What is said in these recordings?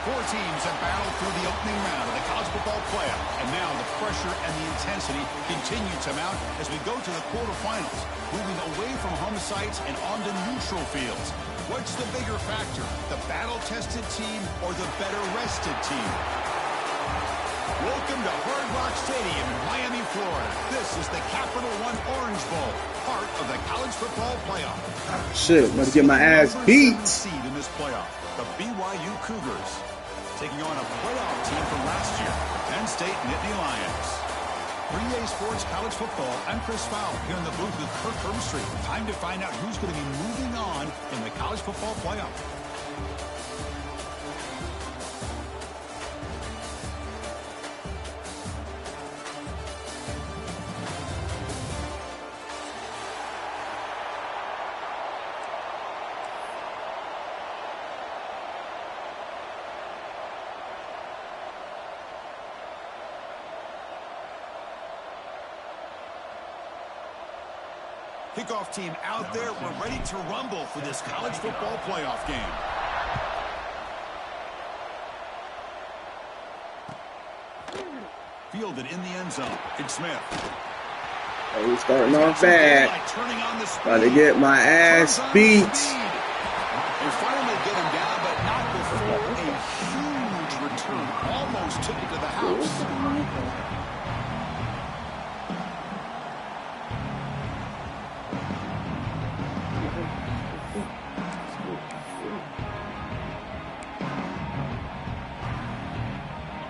Four teams have battled through the opening round of the college football playoff, and now the pressure and the intensity continue to mount as we go to the quarterfinals, moving away from home sites and onto neutral fields. What's the bigger factor, the battle-tested team or the better-rested team? Welcome to Hard Rock Stadium in Miami, Florida. This is the Capital One Orange Bowl, part of the college football playoff. Shit, I'm about to get my ass beat. Seed in this playoff, the BYU Cougars, taking on a playoff team from last year, Penn State Nittany Lions. 3A Sports College Football, I'm Chris Fowler here in the booth with Kirk Herbstreit. Time to find out who's going to be moving on in the college football playoff. Kickoff team out there. We're ready to rumble for this college football playoff game. Fielded in the end zone. It's Smith. Oh, we're starting off bad. About to get my ass beat. They finally get him down, but not before a huge return. Almost took it to the house.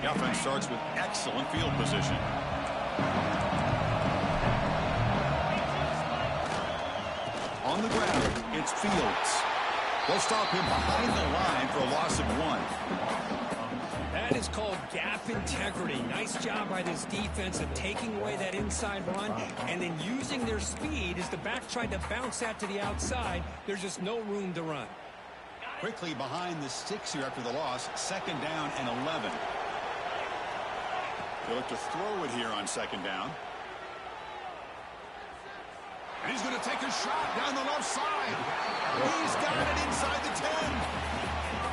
Offense starts with excellent field position. On the ground, it's Fields. They'll stop him behind the line for a loss of 1. That is called gap integrity. Nice job by this defense of taking away that inside run and then using their speed as the back tried to bounce that to the outside. There's just no room to run. Quickly behind the sticks here after the loss. 2nd down and 11. They look to throw it here on 2nd down. And he's going to take a shot down the left side. He's got it inside the 10.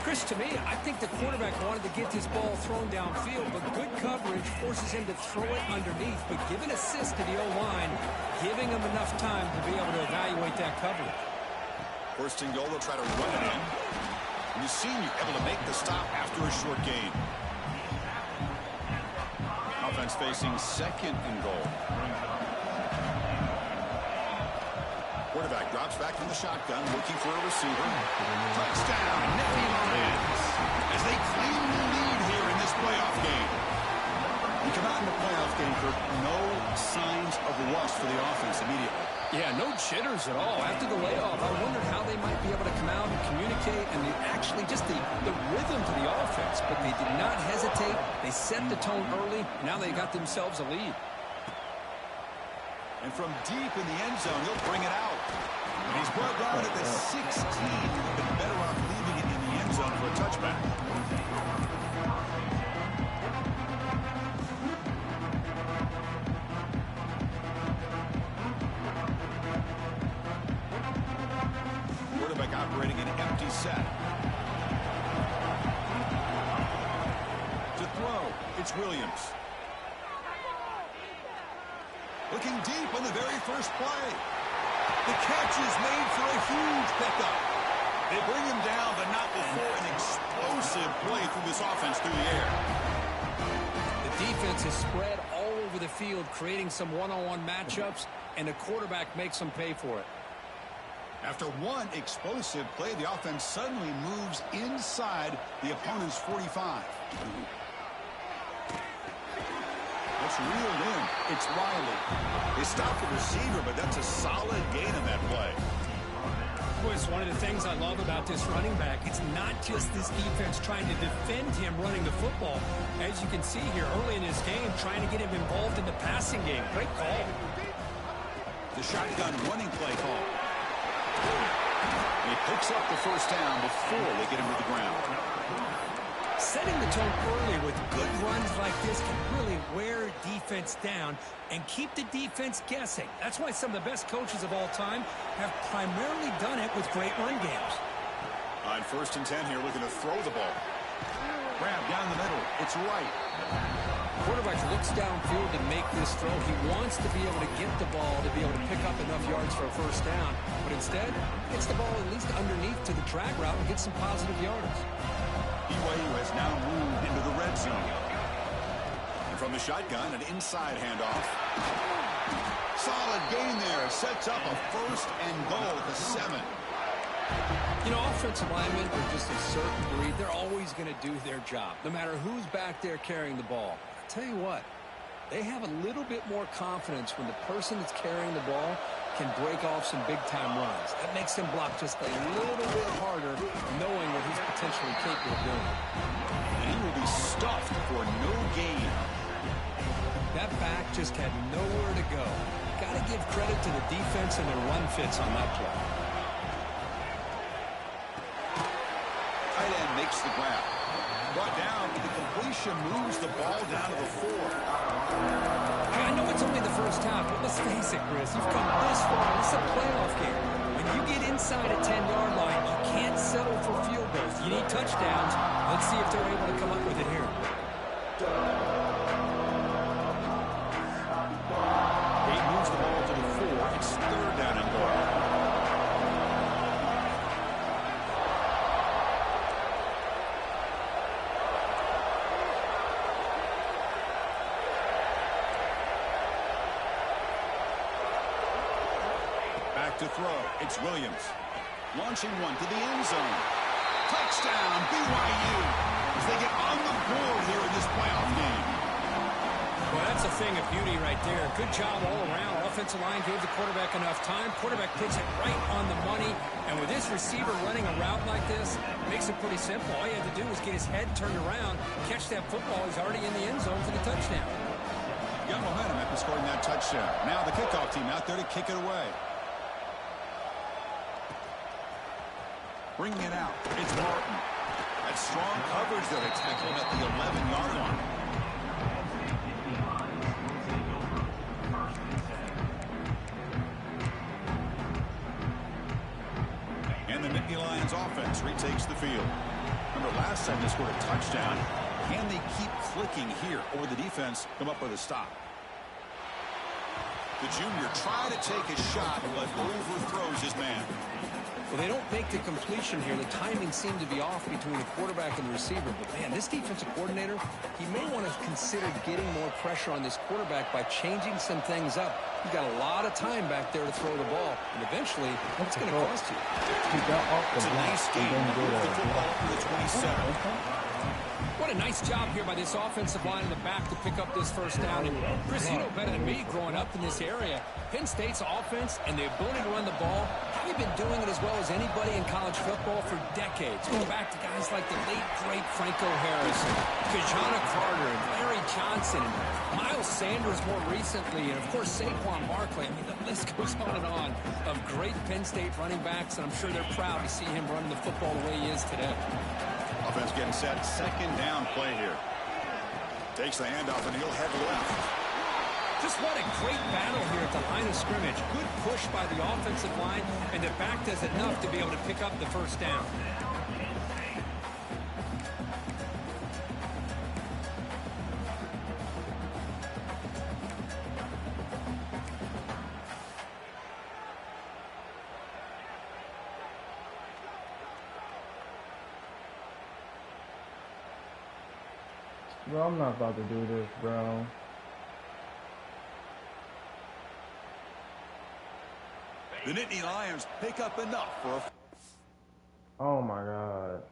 Chris, to me, I think the quarterback wanted to get this ball thrown downfield, but good coverage forces him to throw it underneath. But give an assist to the O-line, giving him enough time to be able to evaluate that coverage. 1st and goal, they'll try to run it in. And the senior able to make the stop after a short gain. Offense facing 2nd and goal. Quarterback drops back from the shotgun, looking for a receiver. Touchdown, Nittany Lions, as they claim the lead here in this playoff game. You come out in the playoff game for no signs of rust for the offense immediately. Yeah, no jitters at all. After the layoff, I wondered how they might be able to come out and communicate and actually just the rhythm to the offense. But they did not hesitate. They set the tone early. Now they got themselves a lead. And from deep in the end zone, he'll bring it out. And he's brought down at the 16. Been better off leaving it in the end zone for a touchback. Operating an empty set. To throw, it's Williams. Looking deep on the very first play. The catch is made for a huge pickup. They bring him down, but not before an explosive play through this offense through the air. The defense is spread all over the field, creating some one-on-one matchups, and the quarterback makes them pay for it. After one explosive play, the offense suddenly moves inside the opponent's 45. It's reeled in. It's Riley. They stop the receiver, but that's a solid gain on that play. Boy, it's one of the things I love about this running back. It's not just this defense trying to defend him running the football. As you can see here early in this game, trying to get him involved in the passing game. Great call. The shotgun running play call. He picks up the 1st down before they get him to the ground. Setting the tone early with good runs like this can really wear defense down and keep the defense guessing. That's why some of the best coaches of all time have primarily done it with great run games. On 1st and 10 here, looking to throw the ball. Grab down the middle. It's right. Quarterback looks downfield to make this throw. He wants to be able to get the ball to be able to pick up enough yards for a first down. But instead, gets the ball at least underneath to the drag route and gets some positive yards. BYU has now moved into the red zone. And from the shotgun, an inside handoff. Solid gain there. Sets up a first and goal at the 7. You know, offensive linemen are just a certain breed. They're always going to do their job, no matter who's back there carrying the ball. I'll tell you what, they have a little bit more confidence when the person that's carrying the ball can break off some big-time runs. That makes them block just a little bit harder, knowing what he's potentially capable of doing. And he will be stuffed for no gain. That back just had nowhere to go. Got to give credit to the defense and their run fits on that play. Tight end makes the grab. Brought down, but the completion moves the ball down to the 4. I know it's only the first half, but let's face it, Chris. You've come this far. This is a playoff game. When you get inside a 10-yard line, you can't settle for field goals. You need touchdowns. Let's see if they're able to come up with it here. He moves the ball to the 4. It's third down and goal. To throw, it's Williams. Launching one to the end zone. Touchdown, BYU, as they get on the board here in this playoff game. Well, that's a thing of beauty right there. Good job all around. Offensive line gave the quarterback enough time. Quarterback puts it right on the money. And with this receiver running a route like this, it makes it pretty simple. All you have to do is get his head turned around, catch that football. He's already in the end zone for the touchdown. Got momentum after scoring that touchdown. Now the kickoff team out there to kick it away. Bringing it out, it's Martin. That's strong coverage there. They tackle him at the 11-yard line. And the Nittany Lions offense retakes the field. Remember, last time they scored a touchdown. Can they keep clicking here, or the defense come up with a stop? The junior tried to take a shot, but overthrows his man. Well, they don't make the completion here. The timing seemed to be off between the quarterback and the receiver. But, man, this defensive coordinator, he may want to consider getting more pressure on this quarterback by changing some things up. You've got a lot of time back there to throw the ball. And eventually, it's going to cost you. It's a nice game. Move the football up to the 27. What a nice job here by this offensive line in the back to pick up this first down. And Chris, you know better than me growing up in this area, Penn State's offense and the ability to run the ball, have been doing it as well as anybody in college football for decades. Going back to guys like the late, great Franco Harris, and Kajana Carter, and Larry Johnson, and Miles Sanders more recently, and, of course, Saquon Barkley. I mean, the list goes on of great Penn State running backs, and I'm sure they're proud to see him running the football the way he is today. Offense getting set. Second down play here. Takes the handoff, and he'll head left. Just what a great battle here at the line of scrimmage. Good push by the offensive line, and the back does enough to be able to pick up the first down. Bro, I'm not about to do this, bro. The Nittany Lions pick up enough for a... Oh my God.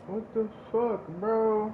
What the fuck, bro?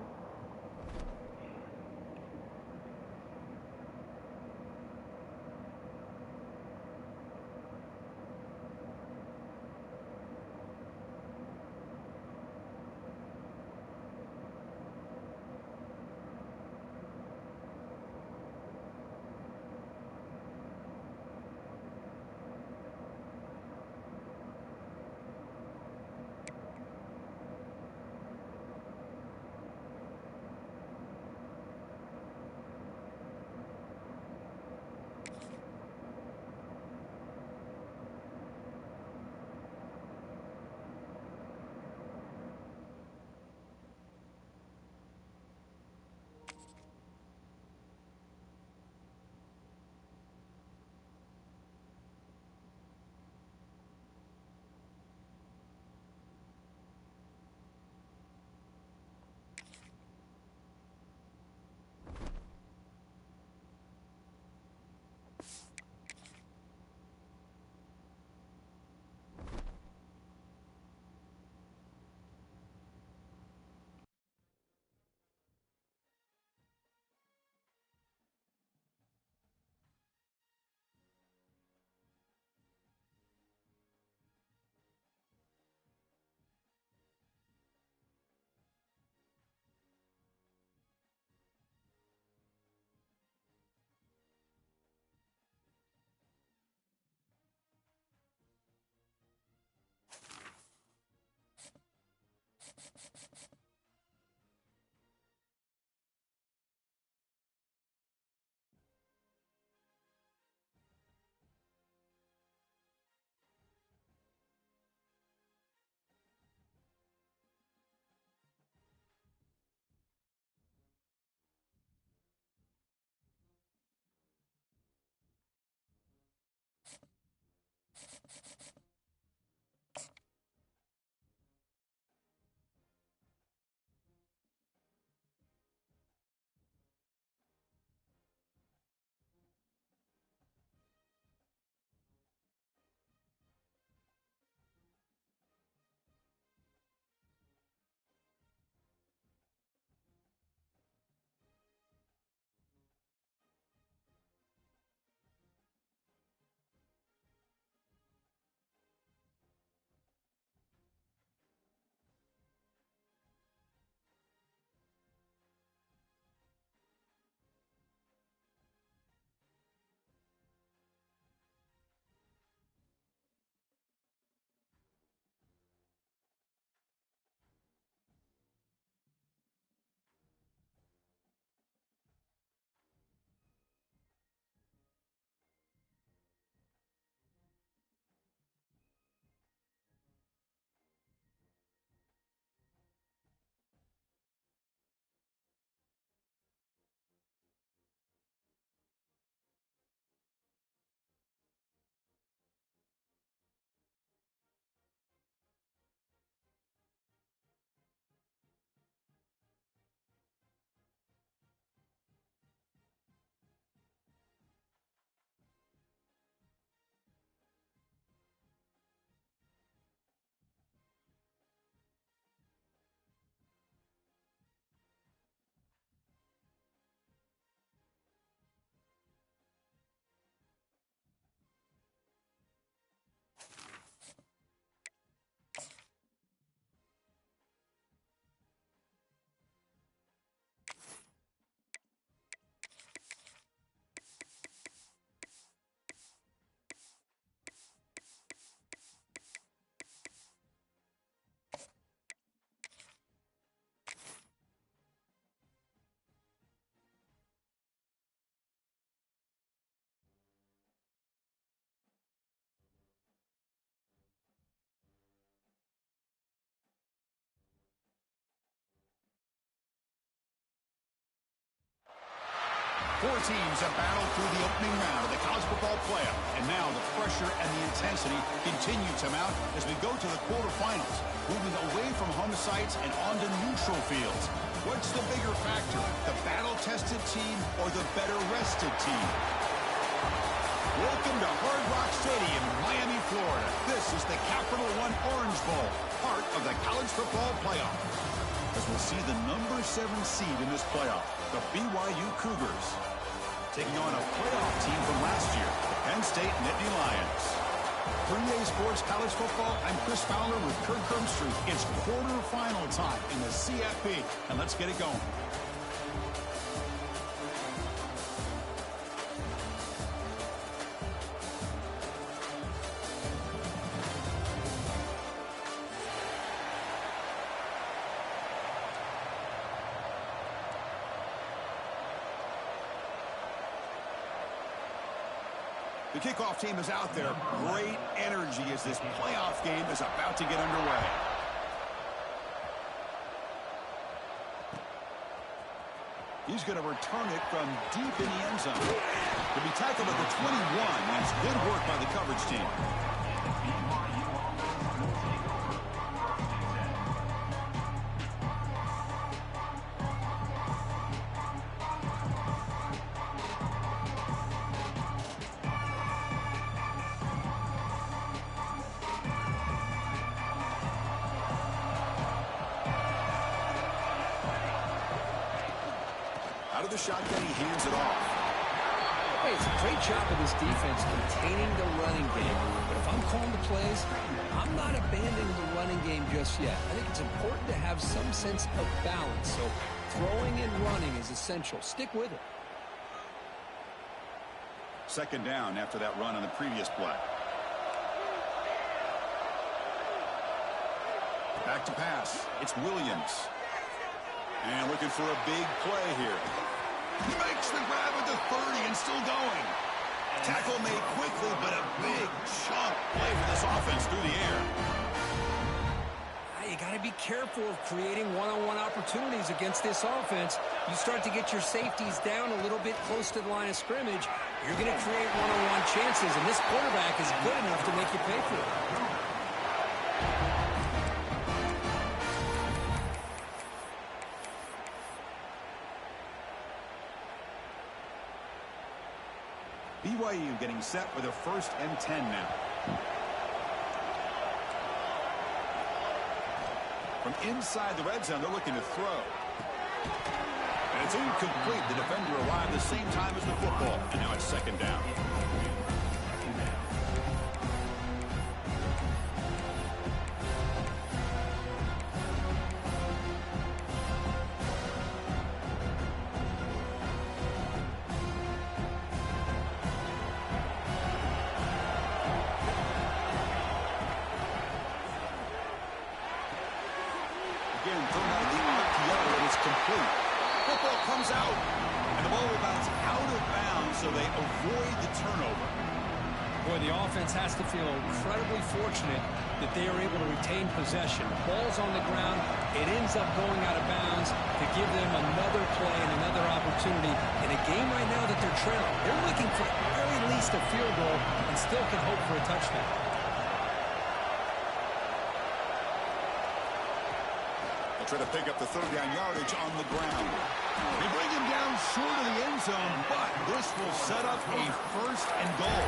Four teams have battled through the opening round of the college football playoff, and now the pressure and the intensity continue to mount as we go to the quarterfinals, moving away from home sites and onto neutral fields. What's the bigger factor, the battle-tested team or the better-rested team? Welcome to Hard Rock Stadium in Miami, Florida. This is the Capital One Orange Bowl, part of the college football playoff. as we'll see the number 7 seed in this playoff, the BYU Cougars, taking on a playoff team from last year, the Penn State Nittany Lions. 3A Sports College Football, I'm Chris Fowler with Kirk Herbstreit. It's quarterfinal time in the CFP, and let's get it going. The kickoff team is out there. Great energy as this playoff game is about to get underway. He's going to return it from deep in the end zone. To be tackled at the 21. That's good work by the coverage team. Out of the shotgun, he hands it off. Hey, it's a great job of this defense containing the running game. But if I'm calling the plays, I'm not abandoning the running game just yet. I think it's important to have some sense of balance. So throwing and running is essential. Stick with it. Second down after that run on the previous play. Back to pass. It's Williams. And looking for a big play here. Makes the grab at the 30 and still going. Tackle made quickly, but a big chunk play for this offense through the air. You got to be careful of creating one-on-one opportunities against this offense. You start to get your safeties down a little bit close to the line of scrimmage, you're going to create one-on-one chances, and this quarterback is good enough to make you pay for it. BYU getting set with a 1st and 10 now. From inside the red zone, they're looking to throw. And it's incomplete. The defender arrived the same time as the football. And now it's second down. Again, thrown out of the RPO, and it's complete. Football comes out, and the ball will bounce out of bounds, so they avoid the turnover. Boy, the offense has to feel incredibly fortunate that they are able to retain possession. Ball's on the ground. It ends up going out of bounds to give them another play and another opportunity. In a game right now that they're trailing, they're looking for at very least a field goal and still can hope for a touchdown. Try to pick up the 3rd down yardage on the ground. They bring him down short of the end zone, but this will set up a 1st and goal.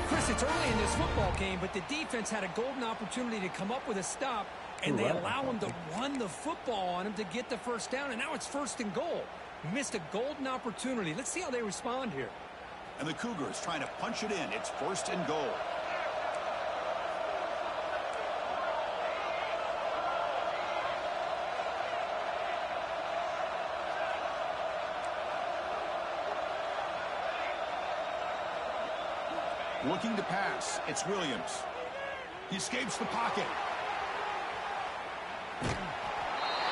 Chris, it's early in this football game, but the defense had a golden opportunity to come up with a stop, and they allow him to run the football on him to get the 1st down, and now it's 1st and goal. Missed a golden opportunity. Let's see how they respond here. And the Cougars trying to punch it in. It's 1st and goal. Looking to pass. It's Williams. He escapes the pocket.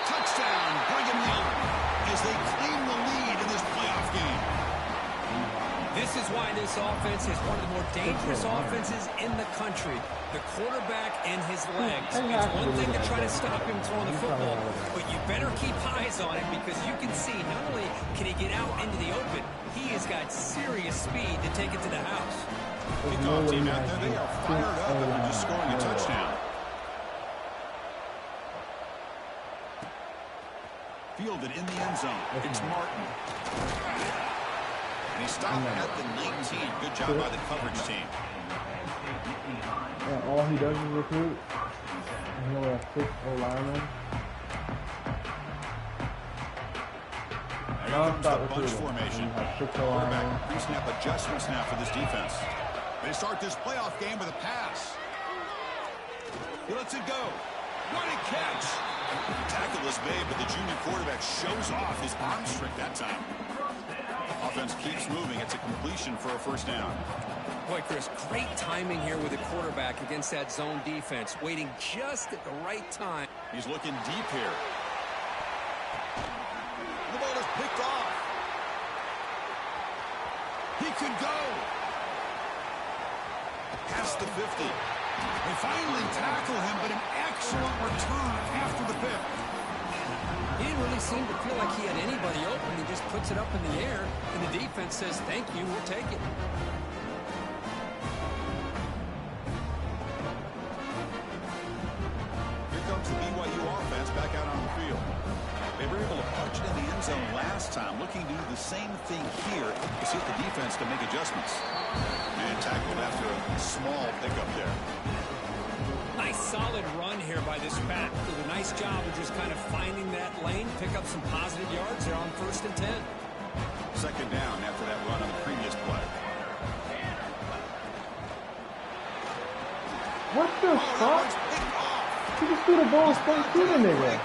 Touchdown, Brigham Young, as they claim the lead in this playoff game. This is why this offense is one of the more dangerous offenses in the country. The quarterback and his legs. It's one thing to try to stop him throwing the football, but you better keep eyes on him because you can see not only can he get out into the open, he has got serious speed to take it to the house. Kickoff team out there, they are fired up after just scoring a touchdown. Fielded in the end zone. It's Martin. And he stopped at the 19. Good job by the coverage team. Yeah, all he does is recruit. He only has 6 O-linemen. Here comes the bunch formation. Quarterback pre-snap adjustments now for this defense. They start this playoff game with a pass. He lets it go. What a catch. Tackle is made, but the junior quarterback shows off his arm strength that time. Offense keeps moving. It's a completion for a first down. Boy, Chris, great timing here with the quarterback against that zone defense, waiting just at the right time. He's looking deep here. The ball is picked off. He could go. Past the 50. They finally tackle him, but an excellent return after the pick. He didn't really seem to feel like he had anybody open. He just puts it up in the air, and the defense says, thank you, we'll take it. Here comes the BYU offense back out on the field. They were able to punch it in the end zone last time, looking to do the same thing here to see if the defense can make adjustments. And tackled after a small pickup there. Nice solid run here by this back. Did a nice job of just kind of finding that lane, pick up some positive yards there on 1st and 10. Second down after that run on the previous play. What the fuck? He just threw the ball straight to the nigga.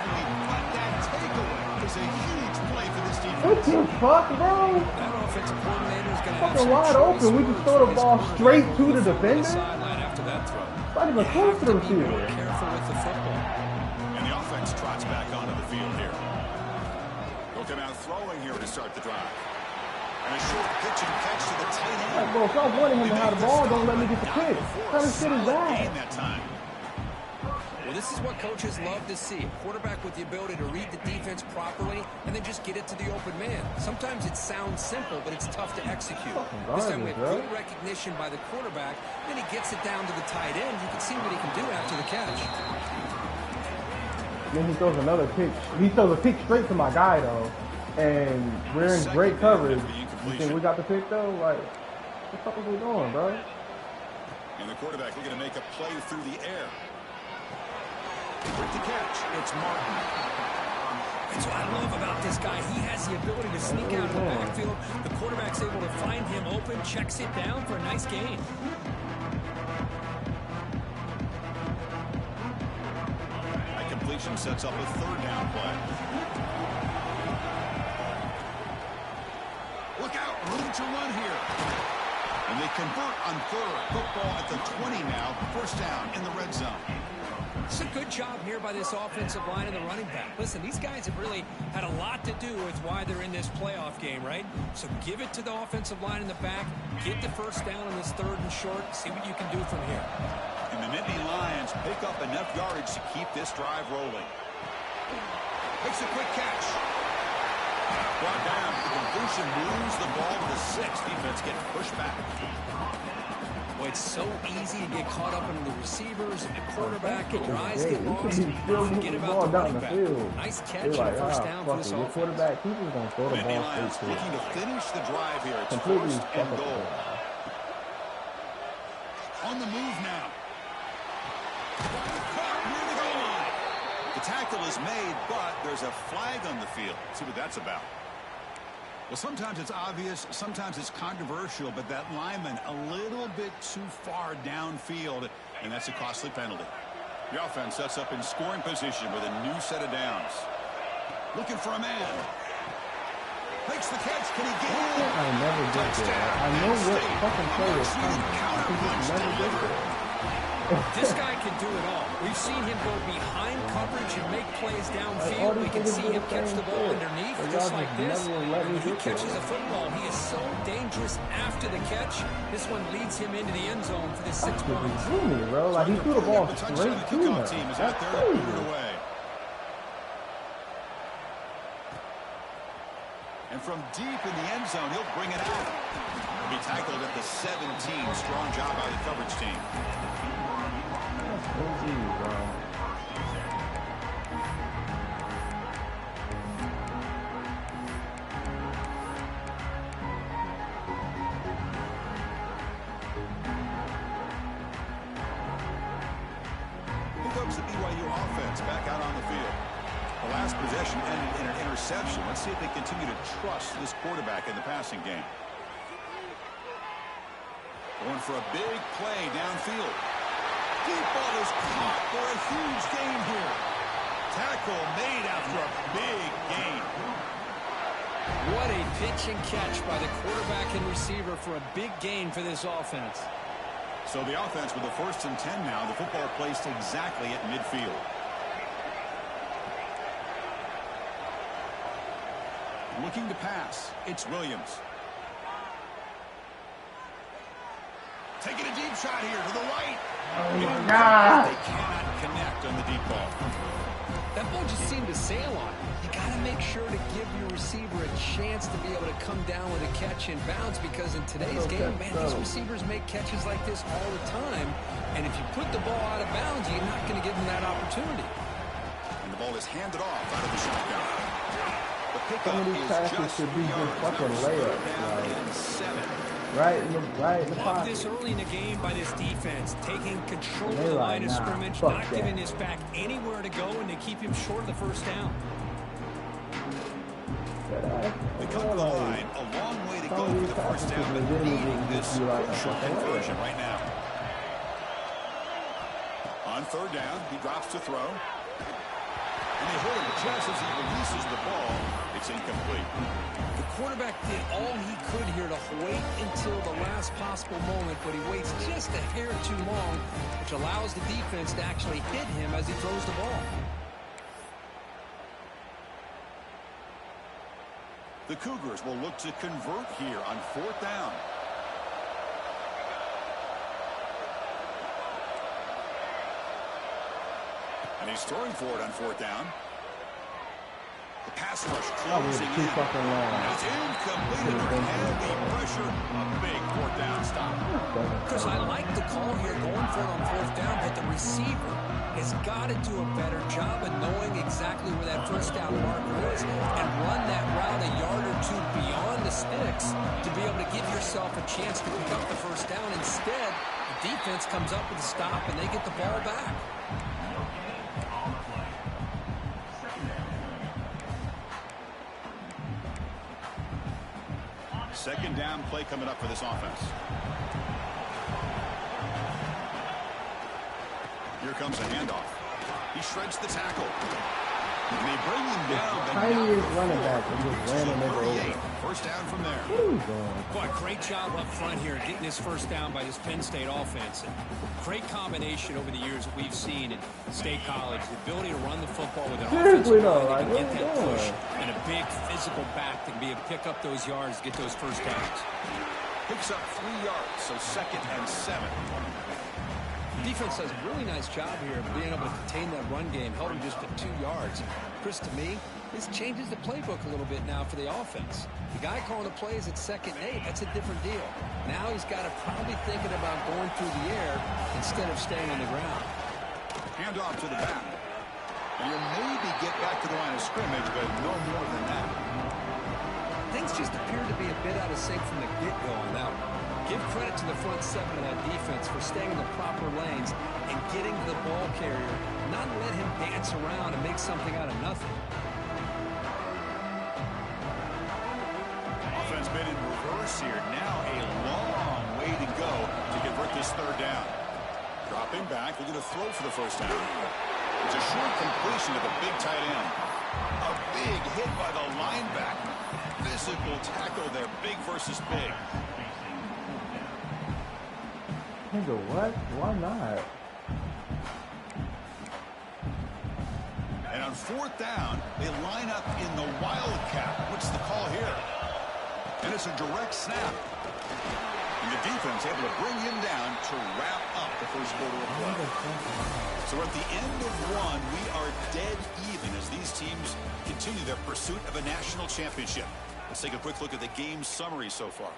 What the fuck, bro? That offensive coordinator is going to Fucking wide open. We just throw the ball straight to the defender. Sideline after that throw. Not even close to the receiver. Careful with the football. And the offense trots back onto the field here. They'll come out throwing here to start the drive. And a short pitch and catch to the tight end. Like, bro, if y'all wanting him to have the ball, don't let me get the pick. What kind of shit is that? Well, this is what coaches love to see. A quarterback with the ability to read the defense properly and then just get it to the open man. Sometimes it sounds simple, but it's tough to execute. This time we have good recognition by the quarterback, then he gets it down to the tight end. You can see what he can do after the catch. Then he throws another pick. He throws a pick straight to my guy, though. And we're in great coverage. You think we got the pick, though? Like, what the fuck are we doing, bro? And the quarterback looking to make a play through the air. With the catch, it's Martin. That's what I love about this guy. He has the ability to sneak out of the backfield. The quarterback's able to find him open, checks it down for a nice gain. That completion sets up a 3rd down play. Look out, room to run here. And they convert on 3rd. Football at the 20 now. 1st down in the red zone. It's a good job here by this offensive line and the running back. Listen, these guys have really had a lot to do with why they're in this playoff game, right? So give it to the offensive line in the back, get the 1st down in this 3rd and short, see what you can do from here. And the Nittany Lions pick up enough yardage to keep this drive rolling. Makes a quick catch. Brought down. The completion moves the ball to the 6. Defense getting pushed back. Boy, it's so easy to get caught up in the receivers and the quarterback, and your eyes get lost. You forget about the running back. Nice catch and 1st down for this offense. Quarterback, he's just going to throw the ball straight to looking to finish the drive here. It's completely 1st and goal. On the move now. Caught near the goal line. The tackle is made, but there's a flag on the field. Let's see what that's about. Well, sometimes it's obvious, sometimes it's controversial, but that lineman a little bit too far downfield, and that's a costly penalty. The offense sets up in scoring position with a new set of downs. Looking for a man. Makes the catch. Can he get it? I never get there. I know what fucking play is coming. I can just never get there. This guy can do it all. We've seen him go behind coverage and make plays downfield. We can see him catch the ball underneath, just like this. When he catches a football, he is so dangerous after the catch. This one leads him into the end zone for the 6 points. Bro. Like, he threw the ball straight to him. That's crazy. And from deep in the end zone, he'll bring it out. He'll be tackled at the 17. Strong job by the coverage team. Here comes the BYU offense back out on the field. The last possession ended in an interception. Let's see if they continue to trust this quarterback in the passing game. Going for a big play downfield. Deep ball is caught for a huge gain here. Tackle made after a big gain. What a pitch and catch by the quarterback and receiver for a big gain for this offense. So the offense with a 1st and 10 now. The football placed exactly at midfield. Looking to pass. It's Williams. Taking a deep shot here to the right. Oh my God. They cannot connect on the deep ball. That ball just seemed to sail on. You got to make sure to give your receiver a chance to be able to come down with a catch in bounds, because in today's game, man, these receivers make catches like this all the time. And if you put the ball out of bounds, you're not going to give them that opportunity. And the ball is handed off out of the shotgun. The Some pickup of these is passes just should be 3 just yards. fucking Now layups. third down Like, and 7. right in the Love pocket. this early in the game by this defense, taking control of They're the like, line of nah, scrimmage, fuck not that. giving this back anywhere to go, and to keep him short of the first down. They come to the line, a long way to go for the first down, but needing this crucial conversion right now. On 3rd down, he drops to throw. And they hold him just as he releases the ball. It's incomplete. The quarterback did all he could here to wait until the last possible moment, but he waits just a hair too long, which allows the defense to actually hit him as he throws the ball. The Cougars will look to convert here on 4th down. And he's throwing for it on 4th down. The pass rush closing in. Too fucking long. It's incomplete under heavy pressure. A big 4th down stop. Chris, I like the call here going for it on 4th down, but the receiver has got to do a better job of knowing exactly where that first down marker is and run that route a yard or two beyond the sticks to be able to give yourself a chance to pick up the first down. Instead, the defense comes up with a stop and they get the ball back. Second down play coming up for this offense. Here comes a handoff. He shreds the tackle. And they bring him down. Tiniest running back and just ran him over. First down from there. Boy, great job up front here getting this first down by this Penn State offense. And great combination over the years that we've seen in State College. The ability to run the football with an offensive line that can get that push and a big physical back that can be able to pick up those yards, get those first downs. Picks up 3 yards, so 2nd and 7. Defense does a really nice job here of being able to contain that run game, held him just to 2 yards. Chris, to me, this changes the playbook a little bit now for the offense. The guy calling the plays at 2nd and 8, that's a different deal. Now he's got to probably thinking about going through the air instead of staying on the ground. Hand off to the back. And you'll maybe get back to the line of scrimmage, but no more than that. Things just appear to be a bit out of sync from the get-go on that one. Give credit to the front 7 of that defense for staying in the proper lanes and getting to the ball carrier, not let him dance around and make something out of nothing. Offense been in reverse here. Now a long way to go to convert this 3rd down. Dropping back, they're going to throw for the first down. It's a short completion of a big tight end. A big hit by the linebacker. Physical tackle there, big versus big. Nigga, what? Why not? And on 4th down, they line up in the wildcat. What's the call here? And it's a direct snap. And the defense able to bring him down to wrap up the first quarter of play. So at the end of 1, we are dead even as these teams continue their pursuit of a national championship. Let's take a quick look at the game summary so far.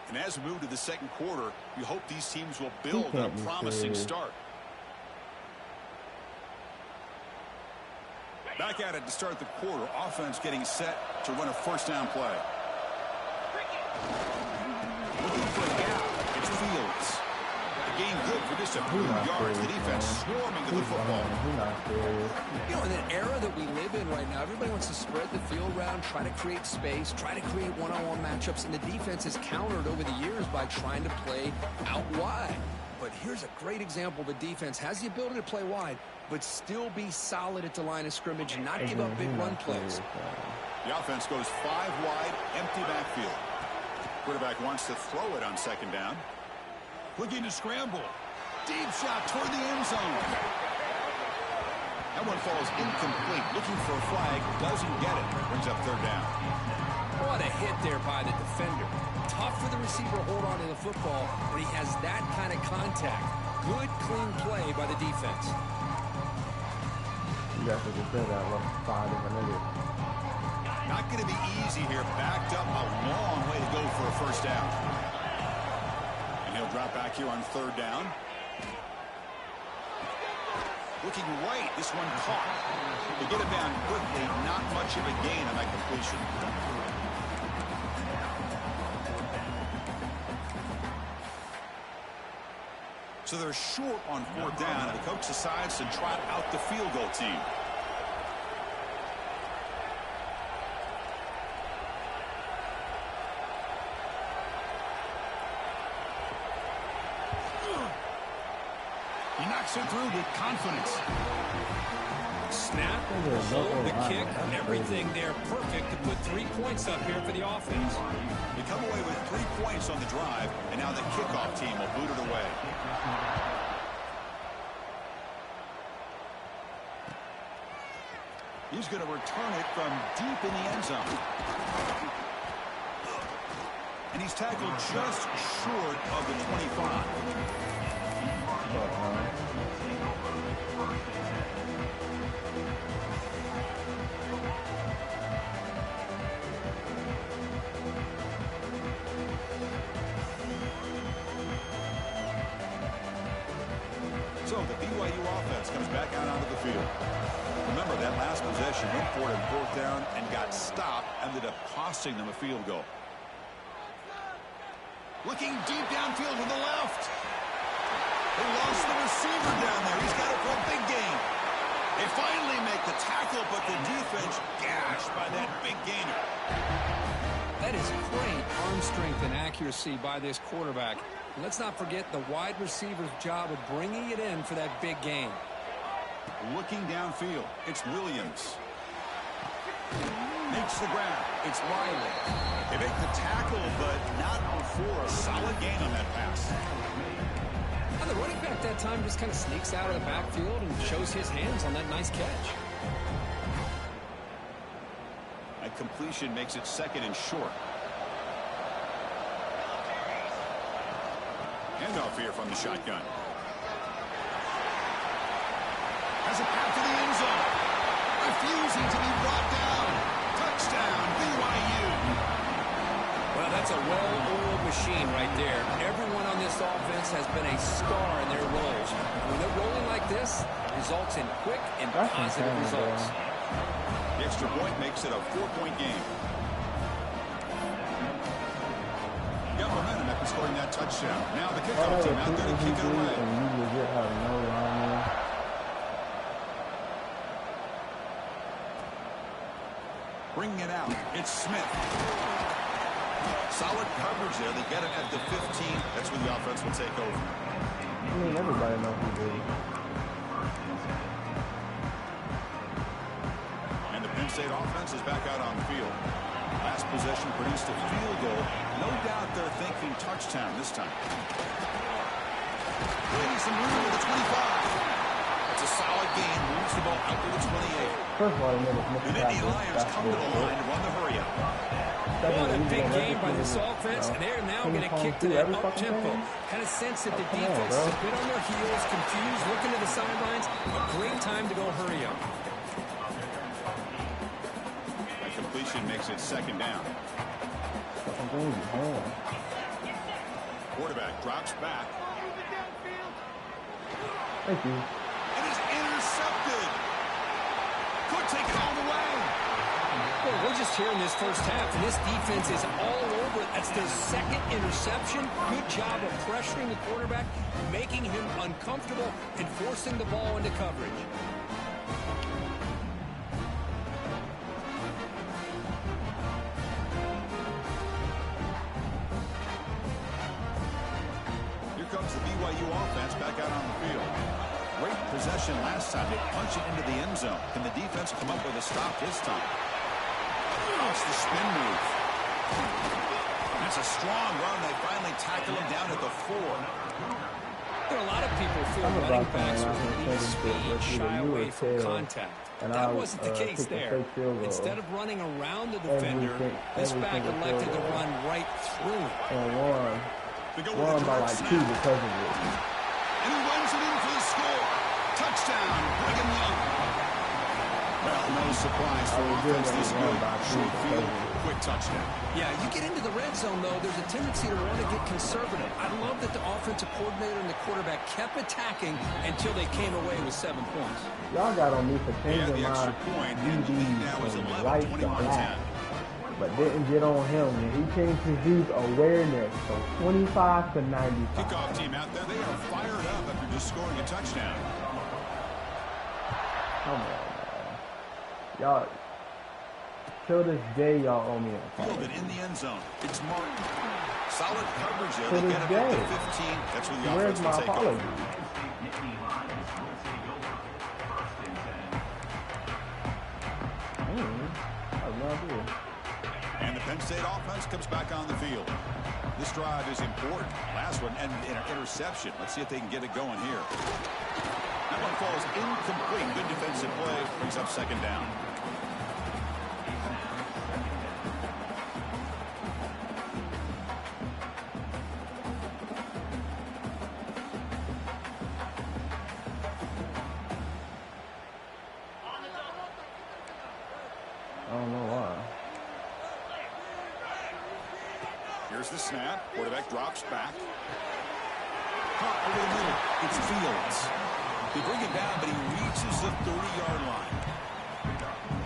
And as we move to the 2nd quarter, we hope these teams will build on a promising start. Back at it to start the quarter. Offense getting set to run a first down play. Looking for a gap. It's Fields. The gain good for just a few yards. The defense swarming to the football. You know, in an era that we live in right now, everybody wants to spread the field around, try to create space, try to create one-on-one matchups, and the defense has countered over the years by trying to play out wide. But here's a great example. The defense has the ability to play wide, but still be solid at the line of scrimmage and not give up big run plays. The offense goes 5 wide, empty backfield. Quarterback wants to throw it on second down. Looking to scramble. Deep shot toward the end zone. That one falls incomplete. Looking for a flag. Doesn't get it. Brings up third down. What a hit there by the defender. Tough for the receiver to hold on to the football when he has that kind of contact. Good, clean play by the defense. You guys just said that like 5 different niggas. Not going to be easy here. Backed up a long way to go for a first down. And he'll drop back here on third down. Looking right. This one caught. To get it down quickly, not much of a gain on that completion. So they're short on fourth down, and the coach decides to trot out the field goal team. He knocks it through with confidence. Snap, hold, the kick, everything there perfect to put 3 points up here for the offense. They come away with 3 points on the drive, and now the kickoff team will boot it away. He's going to return it from deep in the end zone. And he's tackled just short of the 25. So the BYU offense comes back out onto the field. Remember, that last possession went for it in fourth down and got stopped, ended up costing them a field goal. Looking deep downfield to the left. They lost the receiver down there. He's got it for a big gain. They finally make the tackle, but the defense gashed by that big gainer. That is great arm strength and accuracy by this quarterback. And let's not forget the wide receiver's job of bringing it in for that big gain. Looking downfield, it's Williams. Makes the grab. It's Riley. They make the tackle, but not before a solid gain on that pass. And the running back that time just kind of sneaks out of the backfield and shows his hands on that nice catch. That completion makes it second and short. Handoff here from the shotgun. Has a path to the end zone. Refusing to be brought down. Touchdown, BYU. Well, that's a well-oiled machine right there. Everyone on this offense has been a star in their roles. When they're rolling like this, it results in quick and positive results. The extra point makes it a 4-point game. Got momentum after scoring that touchdown. Now the kickoff team out there to kick it away. Bringing it out. It's Smith. Solid coverage there. They get it at the 15. That's where the offense will take over. I mean, everybody knows who did. And the Penn State offense is back out on the field. Last possession produced a field goal. No doubt they're thinking touchdown this time. Creating some room with the 25. It's a solid gain. Moves the ball out to the 28. First of all, The Nittany Lions come to the line to run the hurry-up. Well, a big game by this offense, and they're now going to kick to that up-tempo. Kind of sense that the defense is a bit on their heels, confused, looking to the sidelines. A great time to go hurry up. That completion makes it second down. Quarterback drops back. Thank you. It is intercepted. Could take it all the way. Well, we're just here in this first half, and this defense is all over it. That's their second interception. Good job of pressuring the quarterback, making him uncomfortable, and forcing the ball into coverage. Here comes the BYU offense back out on the field. Great possession last time. They punch it into the end zone. Can the defense come up with a stop this time? It's the spin move. That's a strong run. They finally tackle him down at the 4. There are a lot of people feel running backs with speed shy away from contact. That wasn't the case there. Instead of running around the defender, this back elected to run right through him. And won by like 2 because of it. And he runs it in for the score. Touchdown, Brigham Young. Well, no surprise for offense this good. Short field, quick touchdown. Yeah, you get into the red zone, though, there's a tendency to want to get conservative. I love that the offensive coordinator and the quarterback kept attacking until they came away with 7 points. Y'all got on me for changing the extra my point, and the lead now is DBs 11, from white to 21-10. black, but didn't get on him. And he changed his D's awareness from 25 to 95. Kickoff team out there, they are fired up after just scoring a touchdown. Come on, man. Y'all, till this day, y'all owe me a Fielded in the end zone. It's Martin. Solid coverage there. To They this get him up day. to 15. That's where the Where's offense my will take apology? over. I have no idea. And the Penn State offense comes back on the field. This drive is important. Last one, and an interception. Let's see if they can get it going here. That one falls incomplete. Good defensive play. Brings up second down. I don't know why. Here's the snap. Quarterback drops back. Caught over the middle. It's Fields. They bring it down, but he reaches the 30-yard line.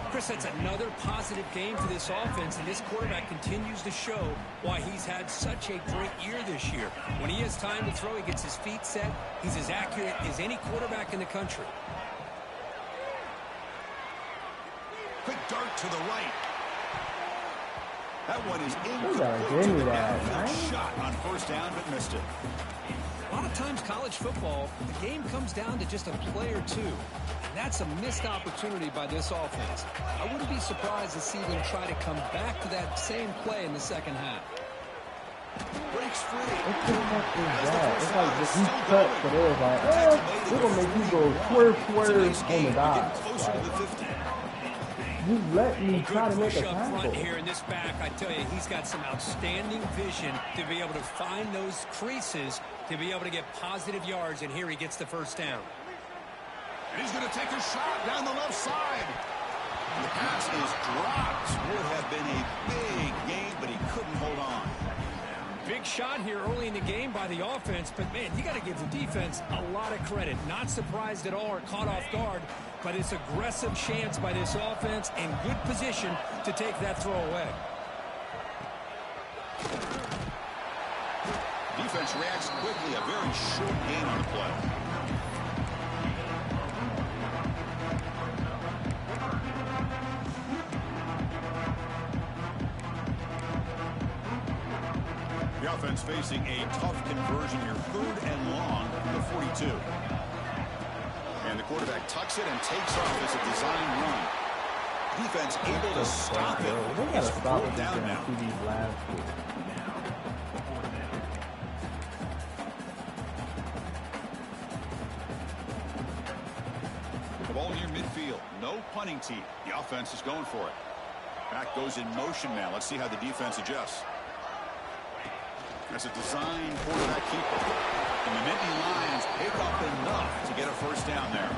Chris, that's another positive game for this offense, and this quarterback continues to show why he's had such a great year this year. When he has time to throw, he gets his feet set. He's as accurate as any quarterback in the country. Quick dart to the right. That one is gotta give me that, man. Shot on first down, but missed it. A lot of times college football, the game comes down to just a play or two. And that's a missed opportunity by this offense. I wouldn't be surprised to see them try to come back to that same play in the second half. Breaks free. What the heck is that? It's like this he cut, so they was like, we're gonna make you go swerve on the dot. Closer to the 50. You let me try Good to make push a up front tackle. here in this back. I tell you, he's got some outstanding vision to be able to find those creases to be able to get positive yards, and here he gets the first down. And he's going to take a shot down the left side. And the pass is dropped. Would have been a big game, but he couldn't hold on. Big shot here early in the game by the offense, but man, you got to give the defense a lot of credit. Not surprised at all or caught off guard, but it's aggressive chance by this offense and good position to take that throw away. Defense reacts quickly. A very short gain on the play. The offense facing a tough conversion here. 3rd and long from the 42. And the quarterback tucks it and takes off as a design run. Defense able to stop it. They gotta It's stop it down now. to these last two. The ball near midfield. No punting team. The offense is going for it. Back goes in motion now. Let's see how the defense adjusts. That's a design quarterback keeper. And the Nittany Lions pick up enough to get a first down there.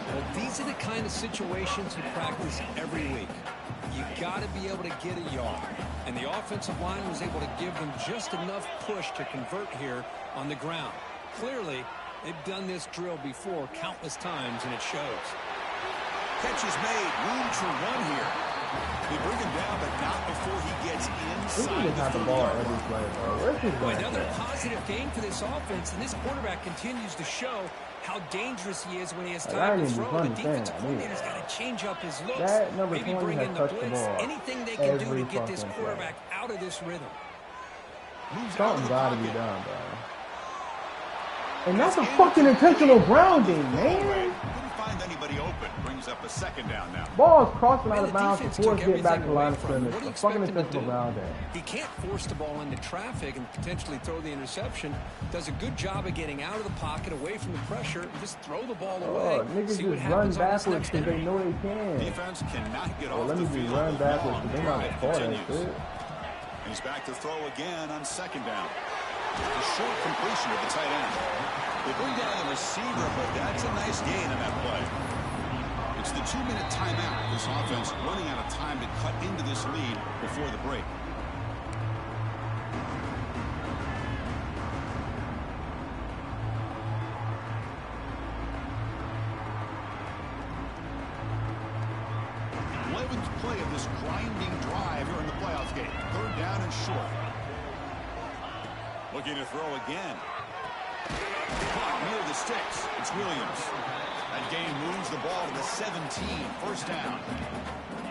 Well, these are the kind of situations you practice every week. You got to be able to get a yard. And the offensive line was able to give them just enough push to convert here on the ground. Clearly, they've done this drill before countless times, and it shows. Catch is made. Room to run here. They bring him down, but not before he gets inside the 30-yard line. Another positive game for this offense, and this quarterback continues to show how dangerous he is when he has time to throw. The defensive coordinator's got to change up his looks. Maybe bring in the blitz. Anything they can do to get this quarterback out of this rhythm. Something got to be done, bro. And that's a fucking intentional grounding, man. Couldn't find anybody open. Brings up a second down now. Ball is crossing out of bounds before it gets back to the line of scrimmage. A fucking intentional grounding. He can't force the ball into traffic and potentially throw the interception. Does a good job of getting out of the pocket, away from the pressure, and just throw the ball away. Niggas just run backwards because they know they can. Defense cannot get off let the me field. just run backwards because they're not going to call that shit. He's back to throw again on second down. A short completion of the tight end. They bring down the receiver, but that's a nice gain in that play. It's the 2-minute timeout. This offense running out of time to cut into this lead before the break. Play of this grinding drive here in the playoff game. Third down and short. Looking to throw again. Caught near the sticks. It's Williams. That game moves the ball to the 17. First down.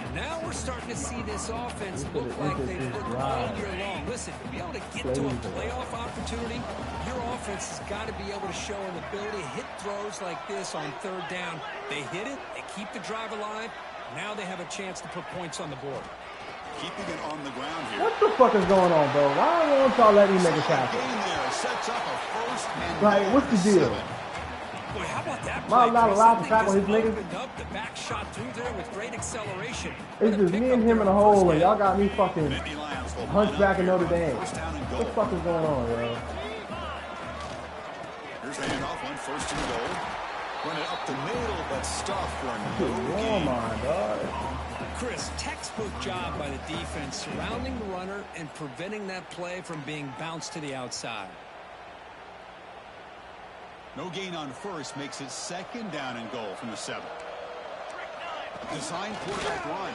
And now we're starting to see this offense look like they've looked all year long. Listen, to be able to get to a playoff opportunity, your offense has got to be able to show an ability to hit throws like this on third down. They hit it. They keep the drive alive. Now they have a chance to put points on the board. Keeping it on the ground here. What the fuck is going on, bro? Why won't y'all let me make a tackle? Sets up a first and like, what's the deal? Boy, how about that? Am I not allowed to tackle his niggas? The back shot through there with great acceleration. It's just me and him in a hole, and y'all got me fucking hunchback in Notre Dame. What the fuck is going on, yo? Here's the handoff on first and goal. Run it up the middle, but stuff for no gain. Chris, textbook job by the defense surrounding the runner and preventing that play from being bounced to the outside. No gain on first makes it second down and goal from the 7. Design quarterback run.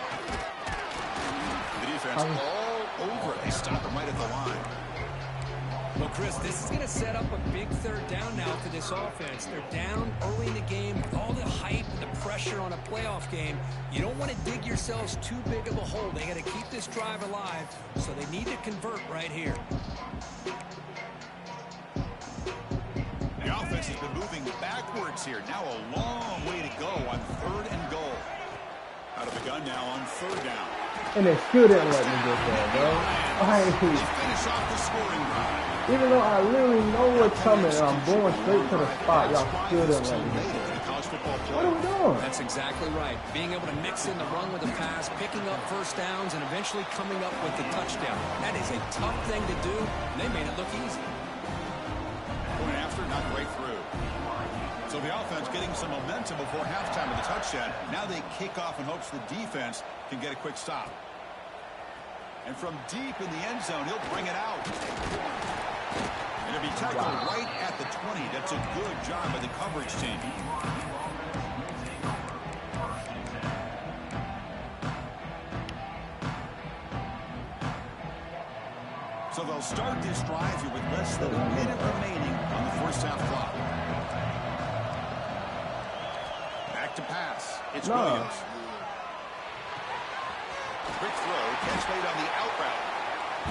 The defense all over it. They stop it right at the line. Well, Chris, this is going to set up a big third down now for this offense. They're down early in the game with all the hype and the pressure on a playoff game. You don't want to dig yourselves too big of a hole. They got to keep this drive alive, so they need to convert right here. The offense has been moving backwards here. Now a long way to go on third and goal. Out of the gun now on third down. And they still didn't let me get there, bro. Finish off the scoring drive. Even though I literally know what's coming and I'm going straight to the spot, y'all still didn't let me get there. What are we doing? That's exactly right. Being able to mix in the run with the pass, picking up first downs, and eventually coming up with the touchdown. That is a tough thing to do. They made it look easy. Going after, not right through. So the offense getting some momentum before halftime of the touchdown. Now they kick off in hopes the defense can get a quick stop. And from deep in the end zone, he'll bring it out. And it'll be tackled right at the 20. That's a good job by the coverage team. So they'll start this drive here with less than a minute remaining on the first half clock. Back to pass. It's Williams. Quick throw, catch made on the out route.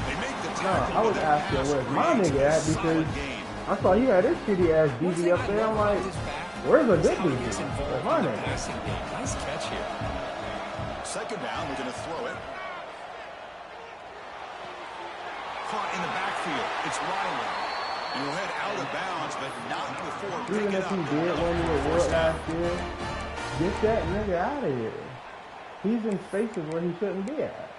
They make the tackle. I was asking where's my nigga at because I saw he had this shitty ass DB up there. I'm like, where's the good DB? Where's my nigga? Nice catch here. Second down, we're going to throw it. Caught in the backfield. It's Riley. And he'll head out of bounds, but not before even if he did win the award last year, get that nigga out of here. He's in spaces where he shouldn't be at.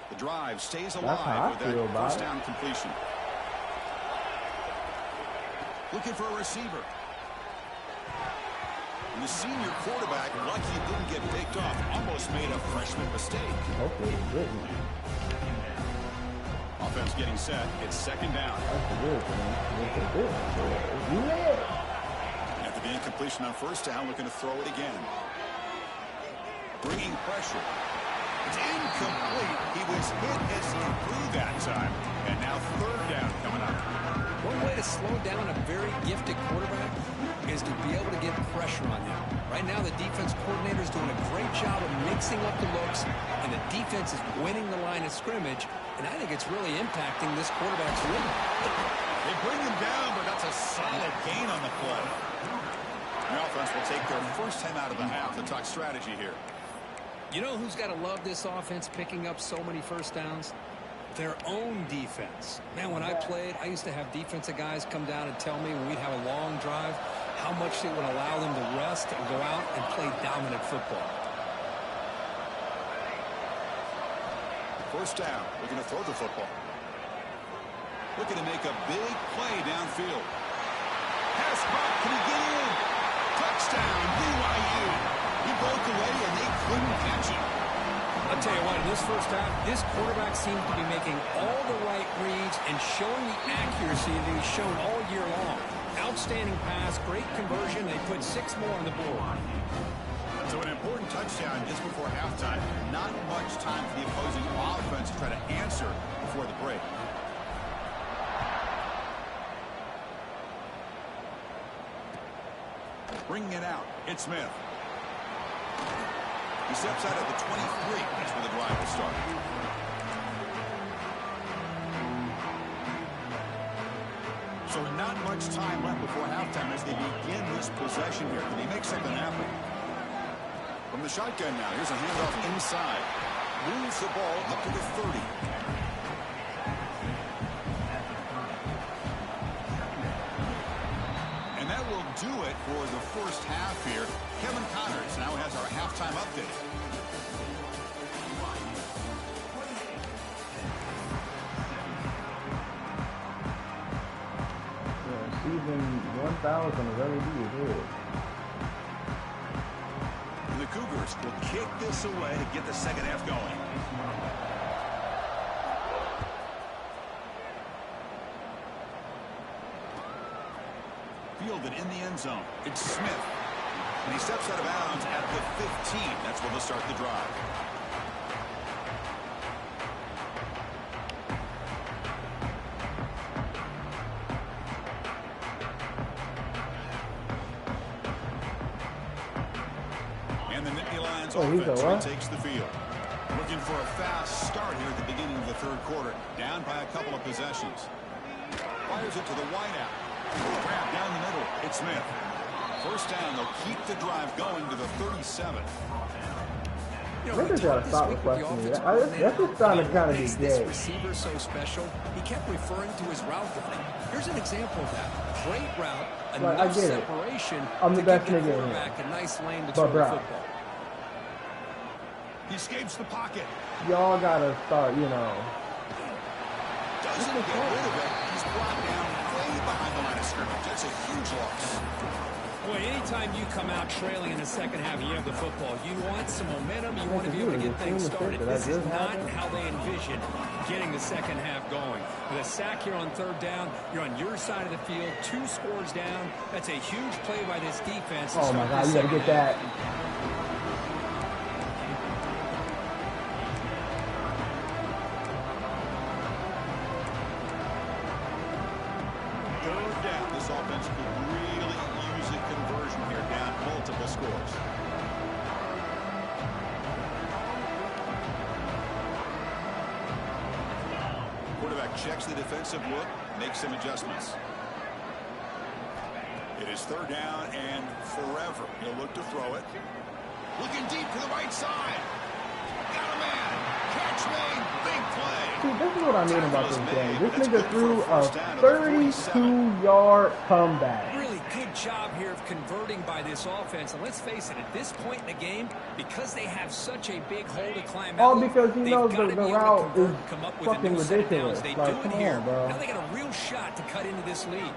The drive stays alive with that first down completion. Looking for a receiver. And the senior quarterback, lucky it didn't get picked off, almost made a freshman mistake. Hopefully he didn't. Offense getting set. It's second down. That's the good thing. It's good. At the The incompletion on first down, looking to throw it again. Bringing pressure. It's incomplete. He was hit as he threw that time. And now third down coming up. One way to slow down a very gifted quarterback is to be able to get pressure on him. Right now, the defense coordinator is doing a great job of mixing up the looks, and the defense is winning the line of scrimmage, and I think it's really impacting this quarterback's rhythm. They bring him down, but that's a solid gain on the play. The offense will take their first time out of the half to talk strategy here. You know who's got to love this offense picking up so many first downs? Their own defense. Man, when I played, I used to have defensive guys come down and tell me when we'd have a long drive how much it would allow them to rest and go out and play dominant football. First down, looking to throw the football. Looking to make a big play downfield. Pass caught, can he get in? Touchdown, BYU. He broke away and they couldn't catch him. I'll tell you what, in this first half, this quarterback seems to be making all the right reads and showing the accuracy that he's shown all year long. Outstanding pass, great conversion. They put 6 more on the board. So an important touchdown just before halftime. Not much time for the opposing offense to try to answer before the break. Bringing it out, it's Smith. He steps out at the 23. That's where the drive will start. So not much time left before halftime as they begin this possession here. Can he make something happen? From the shotgun now, here's a handoff inside. Moves the ball up to the 30. And that will do it for the first half here. Kevin Connors now has our halftime update. Season 1,000 of LED is good. The Cougars will kick this away to get the second half going. Fielded in the end zone. It's Smith. And he steps out of bounds at the 15. That's where they'll start the drive. And the Nittany Lions offense takes the field. Looking for a fast start here at the beginning of the third quarter. Down by a couple of possessions. Fires it to the wideout. Grab down the middle. It's Smith. First down, they'll keep the drive going to the 37. You know, we talked this week with the offensive coordinator. Makes this receiver so special. He kept referring to his route running. Here's an example of that. Great route, enough separation I'm the to best give the nigga quarterback a nice lane to throw the football. He escapes the pocket. Y'all gotta start, you know. Doesn't get rid of it. He's brought down way behind the line of scrimmage. That's a huge loss. Boy, anytime you come out trailing in the second half and you have the football, you want some momentum, you want to be able to get things started. This is not how they envision getting the second half going. With a sack here on third down, you're on your side of the field, 2 scores down. That's a huge play by this defense. Oh my God, you gotta get that. This offense could really use a conversion here, down multiple scores. Quarterback checks the defensive look, makes some adjustments. It is third down and forever. He'll look to throw it. Looking deep to the right side. Got a man. Catch made. Big play. See, this is what I mean about this game. This nigga threw a 32-yard comeback. Really good job here of converting by this offense. And let's face it, at this point in the game, because they have such a big hole to climb out, all because he knows the route is fucking ridiculous. They like, do come it here. on, bro. Now they got a real shot to cut into this lead.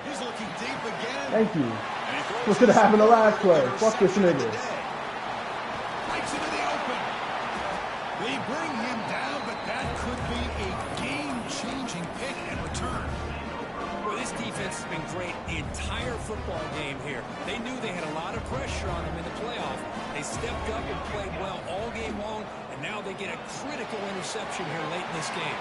He's looking deep again. Thank you. What should have happened the last play? Fuck this nigga. Lights into the open. They bring him down, but that could be a game-changing pick and return. Well, this defense has been great the entire football game here. They knew they had a lot of pressure on them in the playoff. They stepped up and played well all game long, and now they get a critical interception here late in this game.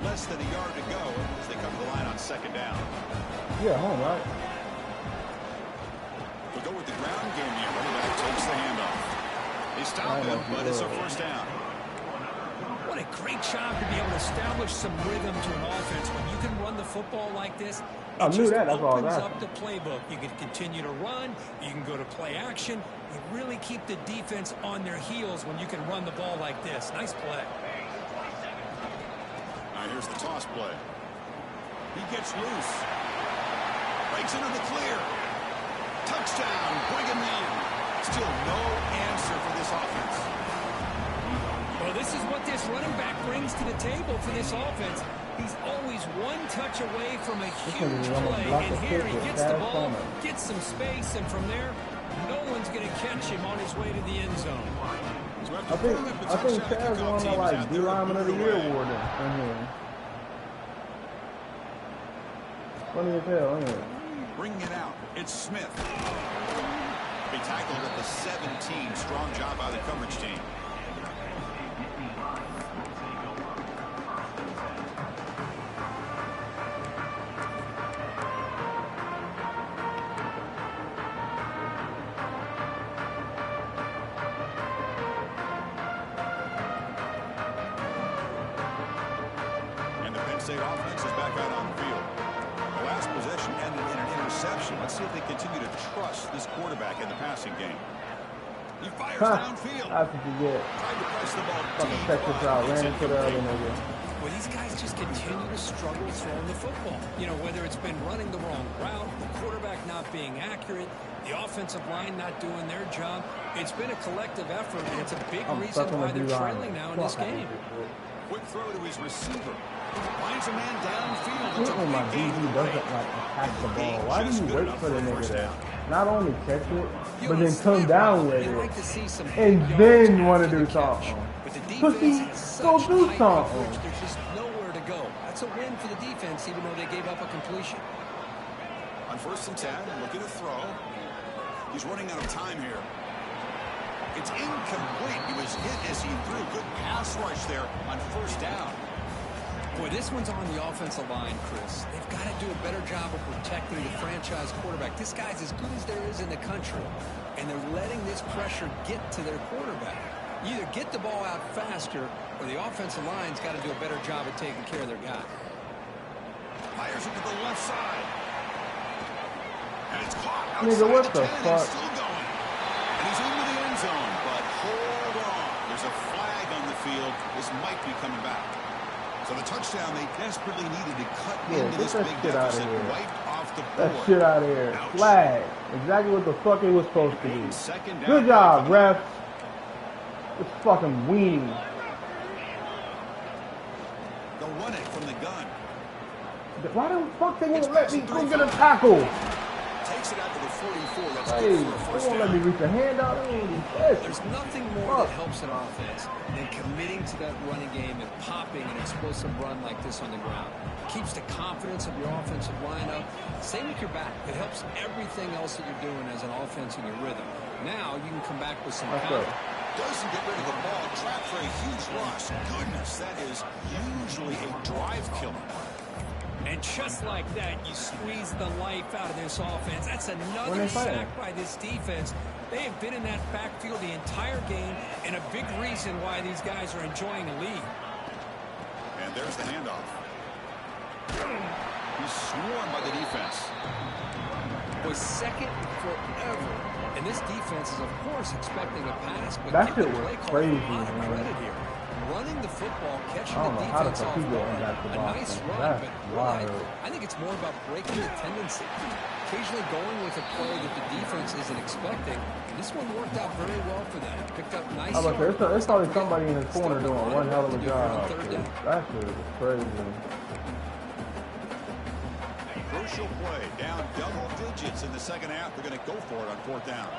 Less than a yard to go as they come to the line on second down. Yeah, home, right? We'll go with the ground game here. Running back takes the handoff. They stop him, but it's a first down. What a great job to be able to establish some rhythm to an offense. When you can run the football like this, I knew that. That's all opens that. up the playbook. You can continue to run. You can go to play action. You really keep the defense on their heels when you can run the ball like this. Nice play. All right, here's the toss play. He gets loose. Breaks into the clear. Touchdown, Brigham Young. Still no answer for this offense. Well, this is what this running back brings to the table for this offense. He's always one touch away from a huge play, and here he gets the ball, gets some space, and from there, no one's going to catch him on his way to the end zone. So I think Chaz won the like D Lineman of the Year award in here. Funny as hell, ain't it? Bringing it out, it's Smith. He tackled at the 17. Strong job by the coverage team. And the Penn State offense is back out on the field. The last possession ended in an interception. Let's see if they continue to trust this quarterback in the passing game. He fires downfield. How could you get? Tried to press the ball Fucking deep. Texas out, ran into the other nigga. Well, these guys just continue to struggle throwing the football. You know, whether it's been running the wrong route, the quarterback not being accurate, the offensive line not doing their job. It's been a collective effort, and it's a big reason why they're trailing now in this game. Quick throw to his receiver. Finds a man downfield. I hate when my DB doesn't like attack the ball. Why do you wait for the nigga to not only catch it, but then come down with it, and then want to do something? Pussy, go do something. There's just nowhere to go. That's a win for the defense, even though they gave up a completion. On 1st and 10, looking to throw. He's running out of time here. It's incomplete. He was hit as he threw. Good pass rush there on 1st down. Boy, this one's on the offensive line, Chris. They've got to do a better job of protecting the franchise quarterback. This guy's as good as there is in the country, and they're letting this pressure get to their quarterback. You either get the ball out faster, or the offensive line's got to do a better job of taking care of their guy. Fires it to the left side. And it's caught outside Nigga, what the 10, fuck? Still going. And he's into the end zone, but hold on. There's a flag on the field. This might be coming back. So the touchdown they desperately needed to cut into this big deficit, wiped off the board. That shit out of here. Ouch. Flag. Exactly what the fuck it was supposed to be. Second down. Good job, ref. It's fucking weenie. They'll run it from the gun. Why the fuck they won't let me go get a tackle? Takes it out to the 44. That's Hey, good for a they first won't let me down. reach a hand out. Yes. There's nothing more that helps an offense than committing to that running game and popping an explosive run like this on the ground. Keeps the confidence of your offensive line up. Same with your back. It helps everything else that you're doing as an offense in your rhythm. Now you can come back with some power. Doesn't get rid of the ball. Trapped for a huge loss. Goodness, that is usually a drive killer. And just like that, you squeeze the life out of this offense. That's another sack by this defense. They have been in that backfield the entire game, and a big reason why these guys are enjoying a lead. And there's the handoff. He's swarmed by the defense. Was second forever. And this defense is, of course, expecting a pass, but that give shit the was play call crazy, a lot of man. credit here. Running the football, catching I the don't know how the defense fuck off he getting back to guard. A nice Boston. run, That's but wild. really, I think it's more about breaking the tendency. Occasionally going with a play that the defense isn't expecting. This one worked out very well for them. Picked up nice yards. There's probably somebody in his corner doing one hell of a job. That shit is crazy. crucial play. Down double digits in the second half. They're going to go for it on 4th down.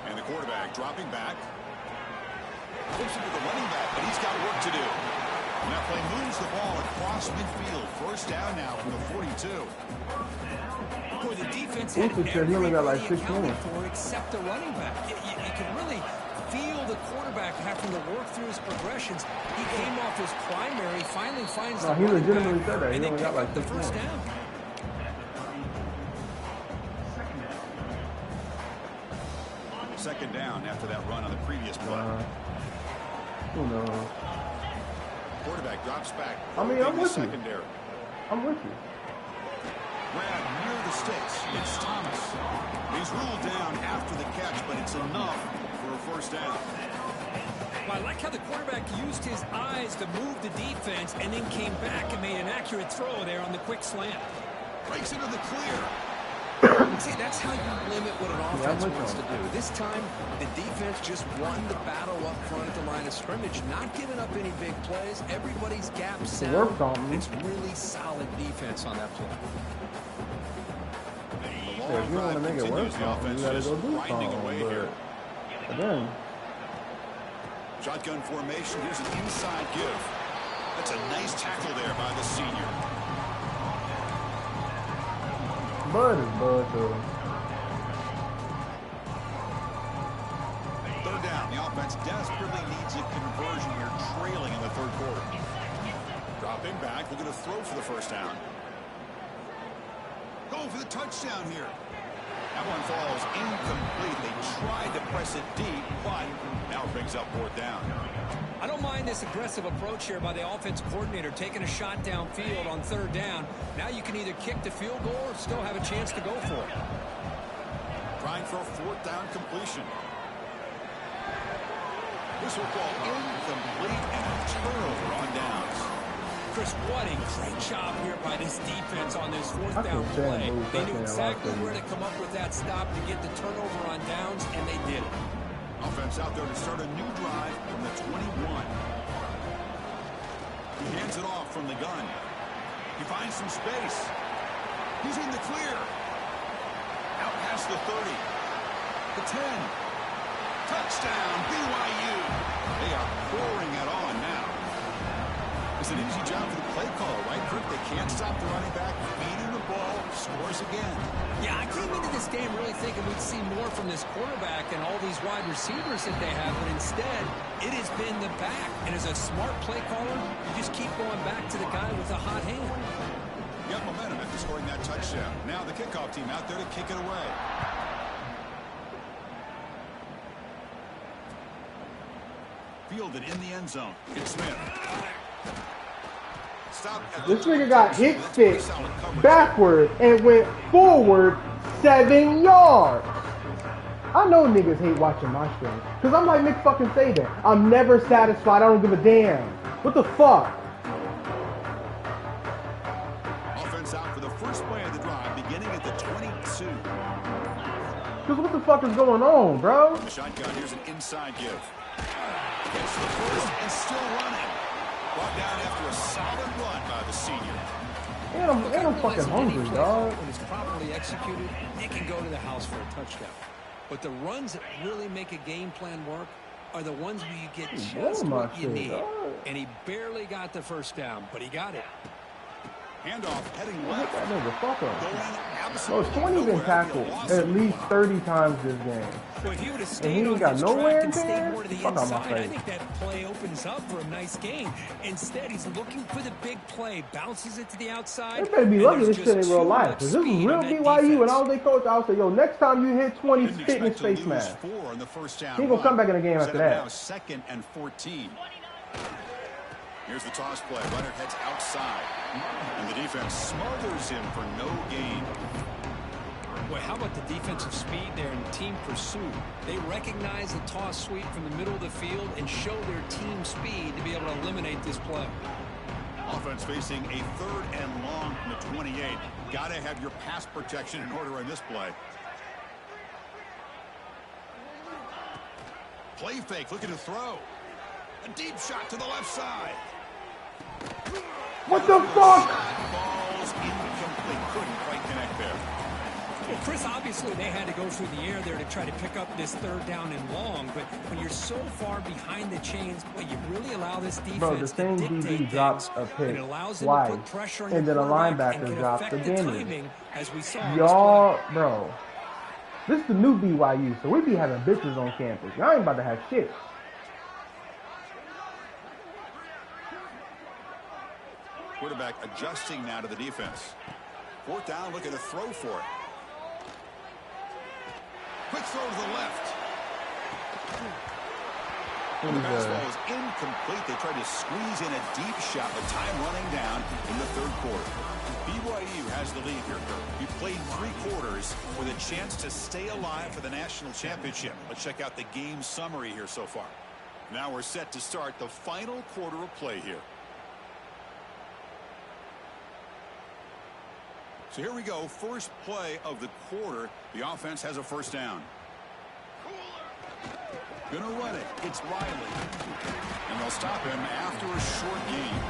And the quarterback dropping back. Flips it to the running back, but he's got work to do. And that play moves the ball across midfield. 1st down now from the 42. Boy, the defense had everybody accounted for except the running back. You can really feel the quarterback having to work through his progressions. He came off his primary, finally finds the running back, and they pick up the 1st down. Second down after that run on the previous play. Who knows? Quarterback drops back. I mean, I'm with secondary. you. I'm with you. Grab near the sticks. It's Thomas. He's ruled down after the catch, but it's enough for a 1st down. Well, I like how the quarterback used his eyes to move the defense and then came back and made an accurate throw there on the quick slant. Breaks into the clear. See, that's how you limit what an offense wants to do. This time, the defense just won the battle up front at the line of scrimmage, not giving up any big plays. Everybody's gap sound. It's really solid defense on that play. Yeah, if you want to make it work, you gotta go do something. But then, shotgun formation. Here's an inside give. That's a nice tackle there by the senior. Bud is Bud, though. 3rd down. The offense desperately needs a conversion here, trailing in the 3rd quarter. Dropping back, looking to throw for the 1st down. Go for the touchdown here. That one falls incomplete. They tried to press it deep, but now it brings up 4th down. I don't mind this aggressive approach here by the offensive coordinator, taking a shot downfield on 3rd down. Now you can either kick the field goal or still have a chance to go for it. Trying for a 4th down completion. This will fall incomplete and a turnover on downs. Chris, what a great job here by this defense on this 4th down play. They knew exactly where to come up with that stop to get the turnover on downs, and they did it. Offense out there to start a new drive from the 21. He hands it off from the gun. He finds some space. He's in the clear. Out past the 30. The 10. Touchdown, BYU. They are pouring it on now. It's an easy job for the play caller, right, Kirk? They can't stop the running back, feeding the ball, scores again. Yeah, I came into this game really thinking we'd see more from this quarterback and all these wide receivers that they have, but instead, it has been the back. And as a smart play caller, you just keep going back to the guy with a hot hand. Got momentum after scoring that touchdown. Now the kickoff team out there to kick it away. Fielded in the end zone. It's Smith. This nigga got hit stick backward and went forward 7 yards. I know niggas hate watching my stream. Because I'm like Nick fucking Saban. I'm never satisfied. I don't give a damn. What the fuck? Offense out for the first play of the drive, beginning at the 22. Because what the fuck is going on, bro? The shotgun, here's an inside give. Gets the first and still running. Brought down after a solid run by the senior. And I'm fucking hungry, dog. When it's properly executed, it can go to the house for a touchdown. But the runs that really make a game plan work are the ones where you get just what you need. And he barely got the 1st down, but he got it. Handoff heading left. Bro, 20 been tackled at least 30 times this game. Well, if he would have And stayed he on ain't got this nowhere track in and stayed there. more to the Fuck out my inside, I face. think that play opens up for a nice game. Instead, he's looking for the big play, bounces it to the outside. They better be lucky this shit in real life. Because this is real BYU, and all they coach, I'll say, yo, next time you hit 20, spit in his face mask. He ain't gonna come back in the game after that. Now 2nd and 14. Here's the toss play. Runner heads outside. And the defense smothers him for no gain. Boy, how about the defensive speed there and team pursuit? They recognize the toss sweep from the middle of the field and show their team speed to be able to eliminate this play. Offense facing a 3rd and long from the 28. Got to have your pass protection in order in this play. Play fake, looking to throw. A deep shot to the left side. What the fuck? Falls ball's incomplete. Couldn't quite connect there. Well, Chris, obviously they had to go through the air there to try to pick up this third down and long, but when you're so far behind the chains, boy, you really allow this defense bro, the same to dictate DB drops a pick twice, and then a linebacker drops again. Y'all, bro, this is the new BYU, so we be having bitches on campus. Y'all ain't about to have shit. Quarterback adjusting now to the defense. Fourth down, looking to throw for it. Quick throw to the left. The basketball is incomplete. They tried to squeeze in a deep shot, but time running down in the third quarter. BYU has the lead here, Kirk. We played 3 quarters with a chance to stay alive for the national championship. Let's check out the game summary here so far. Now we're set to start the final quarter of play here. So here we go, first play of the quarter. The offense has a first down. Gonna run it. It's Riley. And they'll stop him after a short gain.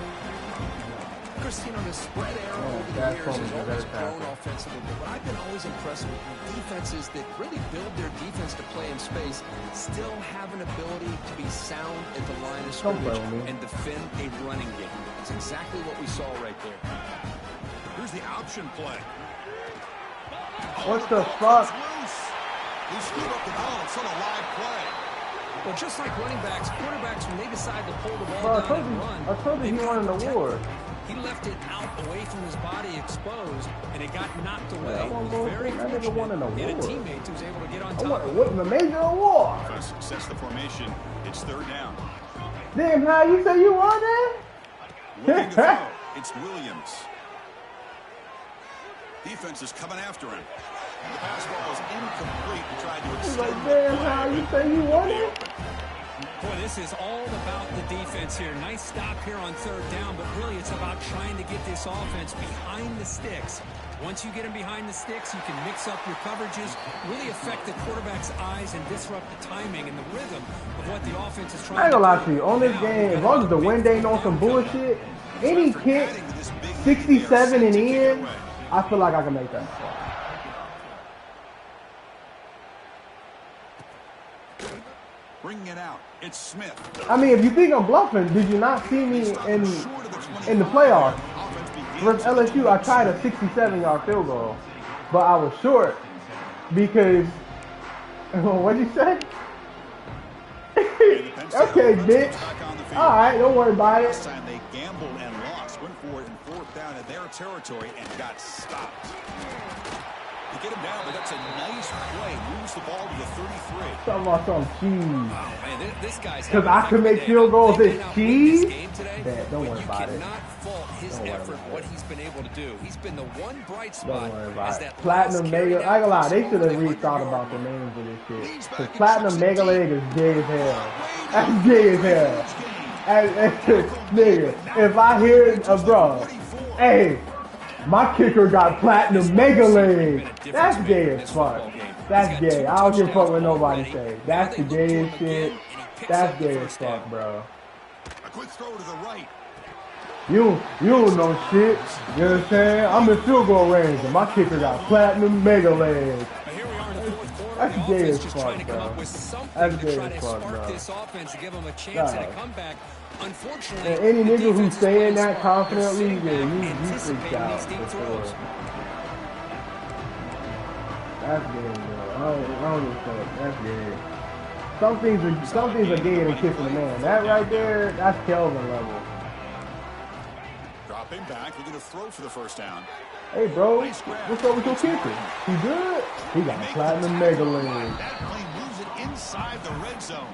Chris, you know, the spread arrow over the years has always grown offensively, but I've been always impressed with defenses that really build their defense to play in space, still have an ability to be sound at the line of scrimmage and defend a running game. It's exactly what we saw right there. Here's the option play. What the fuck? He screwed up the ball. It's still a live play. Well, just like running backs, quarterbacks, when they decide to pull the ball down and run, I told you he won an award. He left it out away from his body exposed, and it got knocked away. It was very fortunate. He had a teammate who was able to get on top of it. What a major award. Sets the formation. It's third down. Damn, how you say you won that? Looking to throw. It's Williams. Defense is coming after him. The pass ball is incomplete. He tried to extend like, damn, how you say you won it? Boy, this is all about the defense here. Nice stop here on third down, but really it's about trying to get this offense behind the sticks. Once you get them behind the sticks, you can mix up your coverages, really affect the quarterback's eyes and disrupt the timing and the rhythm of what the offense is trying to do. I ain't gonna lie to you. On this game, as long as the wind ain't on some bullshit, any kick 67 and in, I feel like I can make that. Bringing it out. It's Smith. I mean, if you think I'm bluffing, did you not see me in the playoffs? Versus LSU, I tried a 67-yard field goal, but I was short because, what'd you say? Okay, bitch. All right, don't worry about it. Last time they gambled and lost, went for it in fourth down in their territory and got stopped. They get him down, but that's a nice play. Moves the ball to the 33. Talking about some cheese. Oh, man, this guy's because I can make field goals with cheese. Man, don't worry about it. You cannot fault his effort, what he's been able to do. He's been the one bright spot. Don't worry about it. Platinum Mega. I ain't gonna lie, they should have rethought about the names of this shit. Because Platinum Mega Leg is gay as hell. That's gay as hell. Nigga, if I hear bro, hey, my kicker got Platinum Mega Leg. That's gay as fuck. That's gay. I don't give a fuck what nobody say. That's the gayest shit. That's gay as fuck, bro. A quick throw to the right. You don't know shit. You know what I'm saying? I'm in field goal range, and my kicker got Platinum Mega Leg. That's gay as fuck, bro. That's gay as fuck, bro. This offense to give them a chance at a comeback. Unfortunately, and any nigga who's saying that confidently, yeah, you freaked out for sure. That's gay, bro. I don't give a fuck. That's gay. Some things are gayer than kissing a man. That right there, that's Kelvin level. Dropping back, looking to throw for the first down. Hey, bro, what's up with your kicker? He good? He got a Platinum Mega Leg. That play moves it inside the red zone.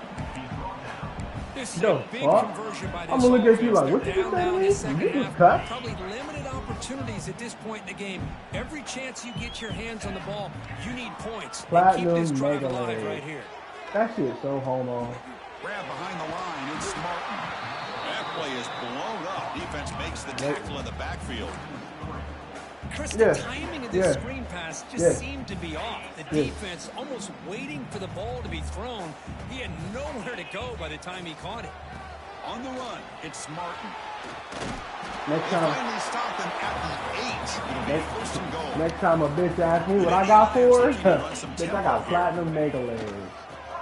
Yo, I'm gonna look at you like, what did you say? You just cut? Probably limited opportunities at this point in the game. Every chance you get your hands on the ball, you need points. Platinum keep this drive Mega alive Leg. right here. That shit so homo. Grab behind the line, it's Martin. That play is blown up. Defense makes the tackle in the backfield. Chris, the timing of this screen pass just seemed to be off. The defense almost waiting for the ball to be thrown. He had nowhere to go by the time he caught it. On the run, it's Martin. Next They time, finally stop them at the 8. It'll be first and goal. next time a bitch asks me what I got for her, bitch, I got platinum mega legs.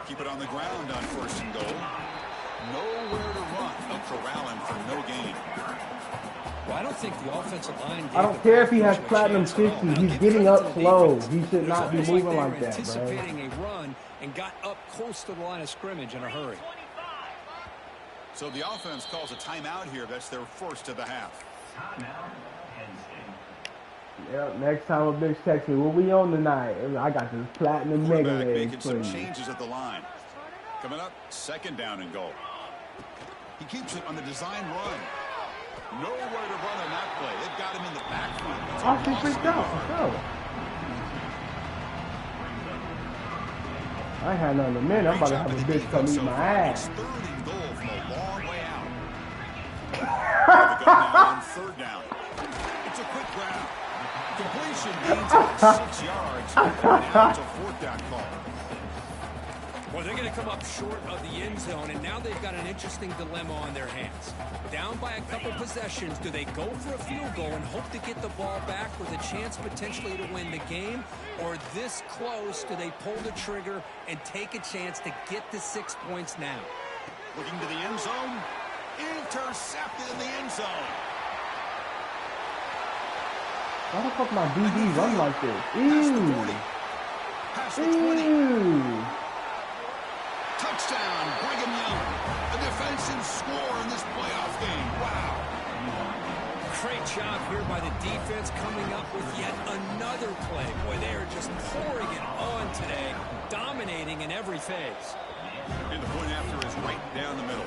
Keep it on the ground on first and goal. Nowhere to run. They'll corral him for no gain. Well, I don't think the offensive line. I don't care if he has platinum 50. He's getting up slow. He should not be moving like that, bro. Anticipating a run and got up close to the line of scrimmage in a hurry. So the offense calls a timeout here. That's their first of the half. Yep, next time a bitch texts me, what we on tonight? I got this platinum mega Quarterback legs making for some you. changes at the line. Coming up, second down and goal. He keeps it on the design run. Nowhere to run on that play. They've got him in the backfield. Oh, she freaked out. Let's go. I ain't had nothing in a minute. I'm about to have a bitch come eat my ass. It's third and goal from a long way out. They go now on third down. It's a quick grab. Completion gains about 6 yards. Now it's a fourth down call. Well, they're going to come up short of the end zone, and now they've got an interesting dilemma on their hands. Down by a couple possessions, do they go for a field goal and hope to get the ball back with a chance potentially to win the game? Or this close, do they pull the trigger and take a chance to get the 6 points now? Looking to the end zone. Intercepted in the end zone. Why the fuck my DB run like this? Past the Ew. 40. Past the 20. Ew. Touchdown, Brigham Young. A defensive score in this playoff game. Wow. Great job here by the defense coming up with yet another play. Boy, they are just pouring it on today, dominating in every phase. And the point after is right down the middle.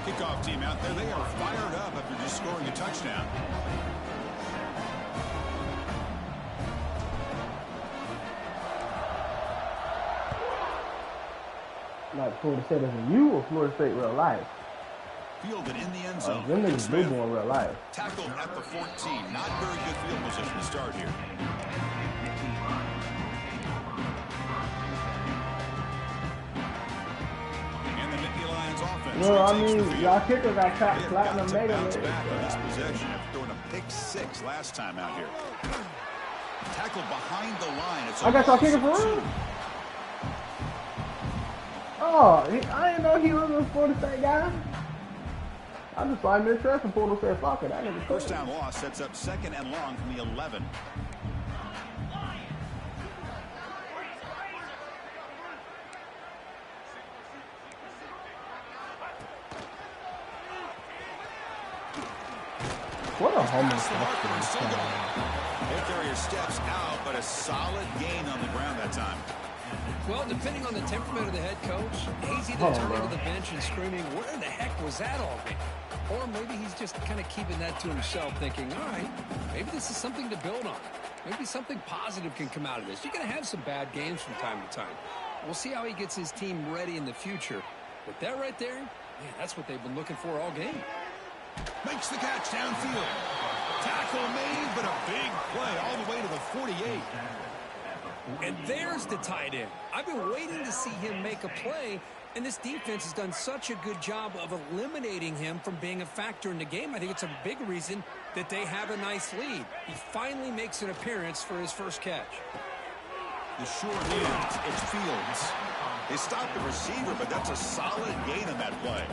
Kickoff team out there. They are fired up after just scoring a touchdown. Like Florida State as in you or Florida State real life? Fielded in the end zone. Them niggas do more real life. Tackled at the 14. Not very good field position to start here. And the Nittany Lions offense. Well, I takes the mean, field. y'all kicker got They have platinum got to mega bounce legs. back on this possession after throwing a pick 6 last time out here. Tackled behind the line. It's a I got y'all loss kicking of for 2. real? Oh, I didn't know he was a Florida State guy. I just saw him in dress and Florida State fuck it. That nigga cool. First down loss sets up second and long from the 11. What a homeless Ball carrier steps out, but a solid gain on the ground that time. Well, depending on the temperament of the head coach, he's either turning to the bench and screaming, where the heck was that all game? Or maybe he's just kind of keeping that to himself, thinking, all right, maybe this is something to build on. Maybe something positive can come out of this. You're going to have some bad games from time to time. We'll see how he gets his team ready in the future. But that right there, man, that's what they've been looking for all game. Makes the catch downfield. Tackle made, but a big play all the way to the 48. And there's the tight end. I've been waiting to see him make a play, and this defense has done such a good job of eliminating him from being a factor in the game. I think it's a big reason that they have a nice lead. He finally makes an appearance for his first catch. The short hands, it's Fields. They stopped the receiver, but that's a solid gain on that play.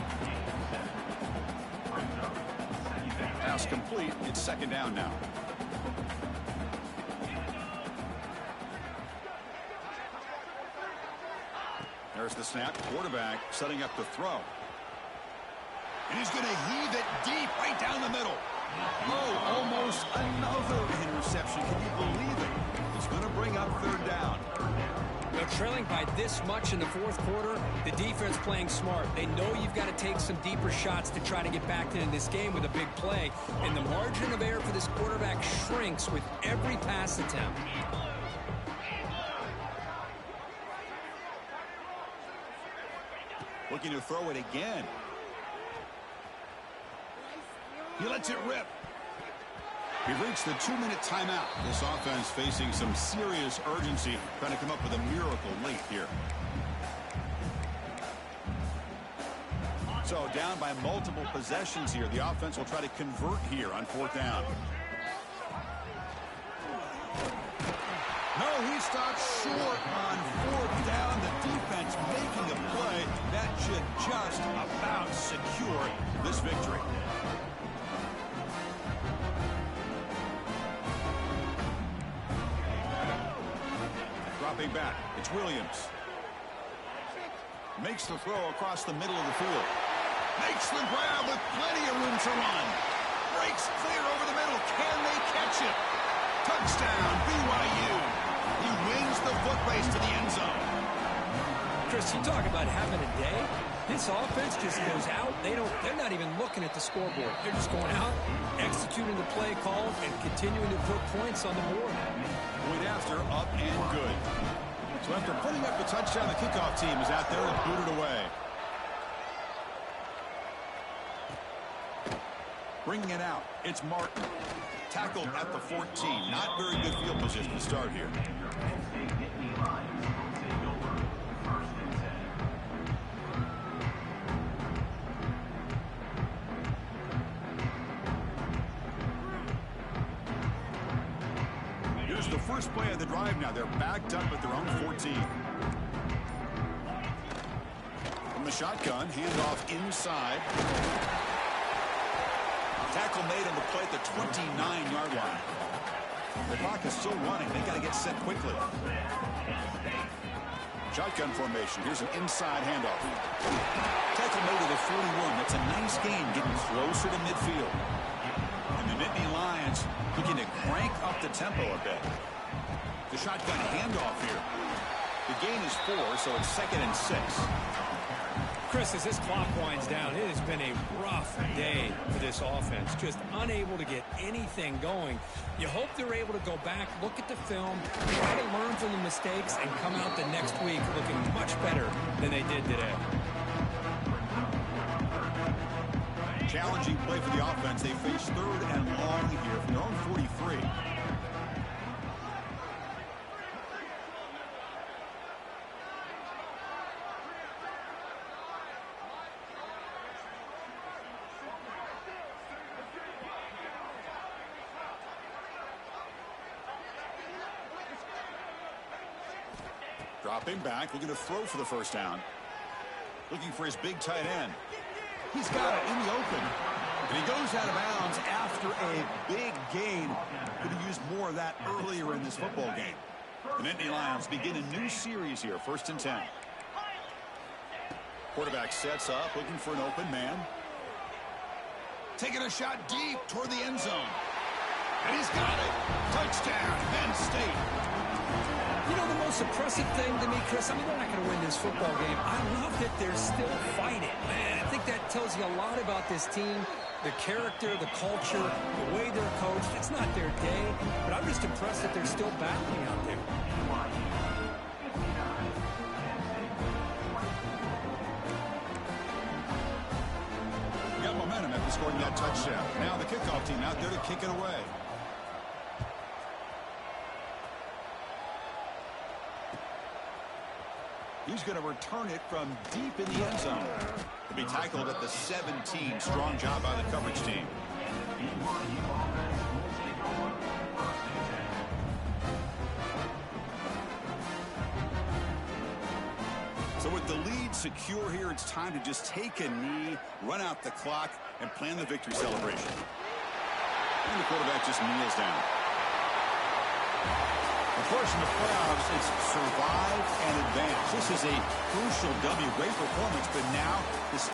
Pass complete. It's second down now. There's the snap. Quarterback setting up the throw. And he's going to heave it deep right down the middle. Oh, almost another interception. Can you believe it? He's going to bring up third down. Now, trailing by this much in the fourth quarter, the defense playing smart. They know you've got to take some deeper shots to try to get back into this game with a big play. And the margin of error for this quarterback shrinks with every pass attempt. Looking to throw it again. He lets it rip. We've reached the 2-minute timeout. This offense facing some serious urgency, trying to come up with a miracle late here. So down by multiple possessions here. The offense will try to convert here on 4th down. No, he stopped short on 4th down. The defense making a play that should just about secure this victory. Dropping back, it's Williams. Makes the throw across the middle of the field. Makes the grab with plenty of room to run. Breaks clear over the middle. Can they catch it? Touchdown, BYU. He wins the foot race to the end zone. Chris, you talk about having a day. This offense just goes out. They're not even looking at the scoreboard. They're just going out, executing the play call, and continuing to put points on the board. Point after, up and good. So after putting up the touchdown, the kickoff team is out there and booted away. Bringing it out, it's Martin. Tackled at the 14. Not very good field position to start here. Here's the first play of the drive now. They're backed up at their own 14. From the shotgun, handoff inside. Tackle made on the play at the 29-yard line. The clock is still running. They got to get set quickly. Shotgun formation. Here's an inside handoff. Tackle made to the 41. That's a nice gain, getting closer to midfield. And the Nittany Lions looking to crank up the tempo a bit. The shotgun handoff here. The gain is 4, so it's 2nd and 6. Chris, as this clock winds down, it has been a rough day for this offense. Just unable to get anything going. You hope they're able to go back, look at the film, try to learn from the mistakes, and come out the next week looking much better than they did today. Challenging play for the offense. They face 3rd and long here from their own 43. Dropping back, looking to throw for the first down. Looking for his big tight end. He's got it in the open. And he goes out of bounds after a big gain. Could have used more of that earlier in this football game. The Nittany Lions begin a new series here, 1st and 10. Quarterback sets up, looking for an open man. Taking a shot deep toward the end zone. And he's got it. Touchdown, Penn State. You know, the most impressive thing to me, Chris, I mean, they're not going to win this football game. I love that they're still fighting. Man, I think that tells you a lot about this team, the character, the culture, the way they're coached. It's not their day, but I'm just impressed that they're still battling out there. Got momentum after scoring that touchdown. Now the kickoff team out there to kick it away. He's going to return it from deep in the end zone. He'll be tackled at the 17. Strong job by the coverage team. So with the lead secure here, it's time to just take a knee, run out the clock, and plan the victory celebration. And the quarterback just kneels down. Of course, in the playoffs, it's survive and advance. This is a crucial W. Great performance, but now this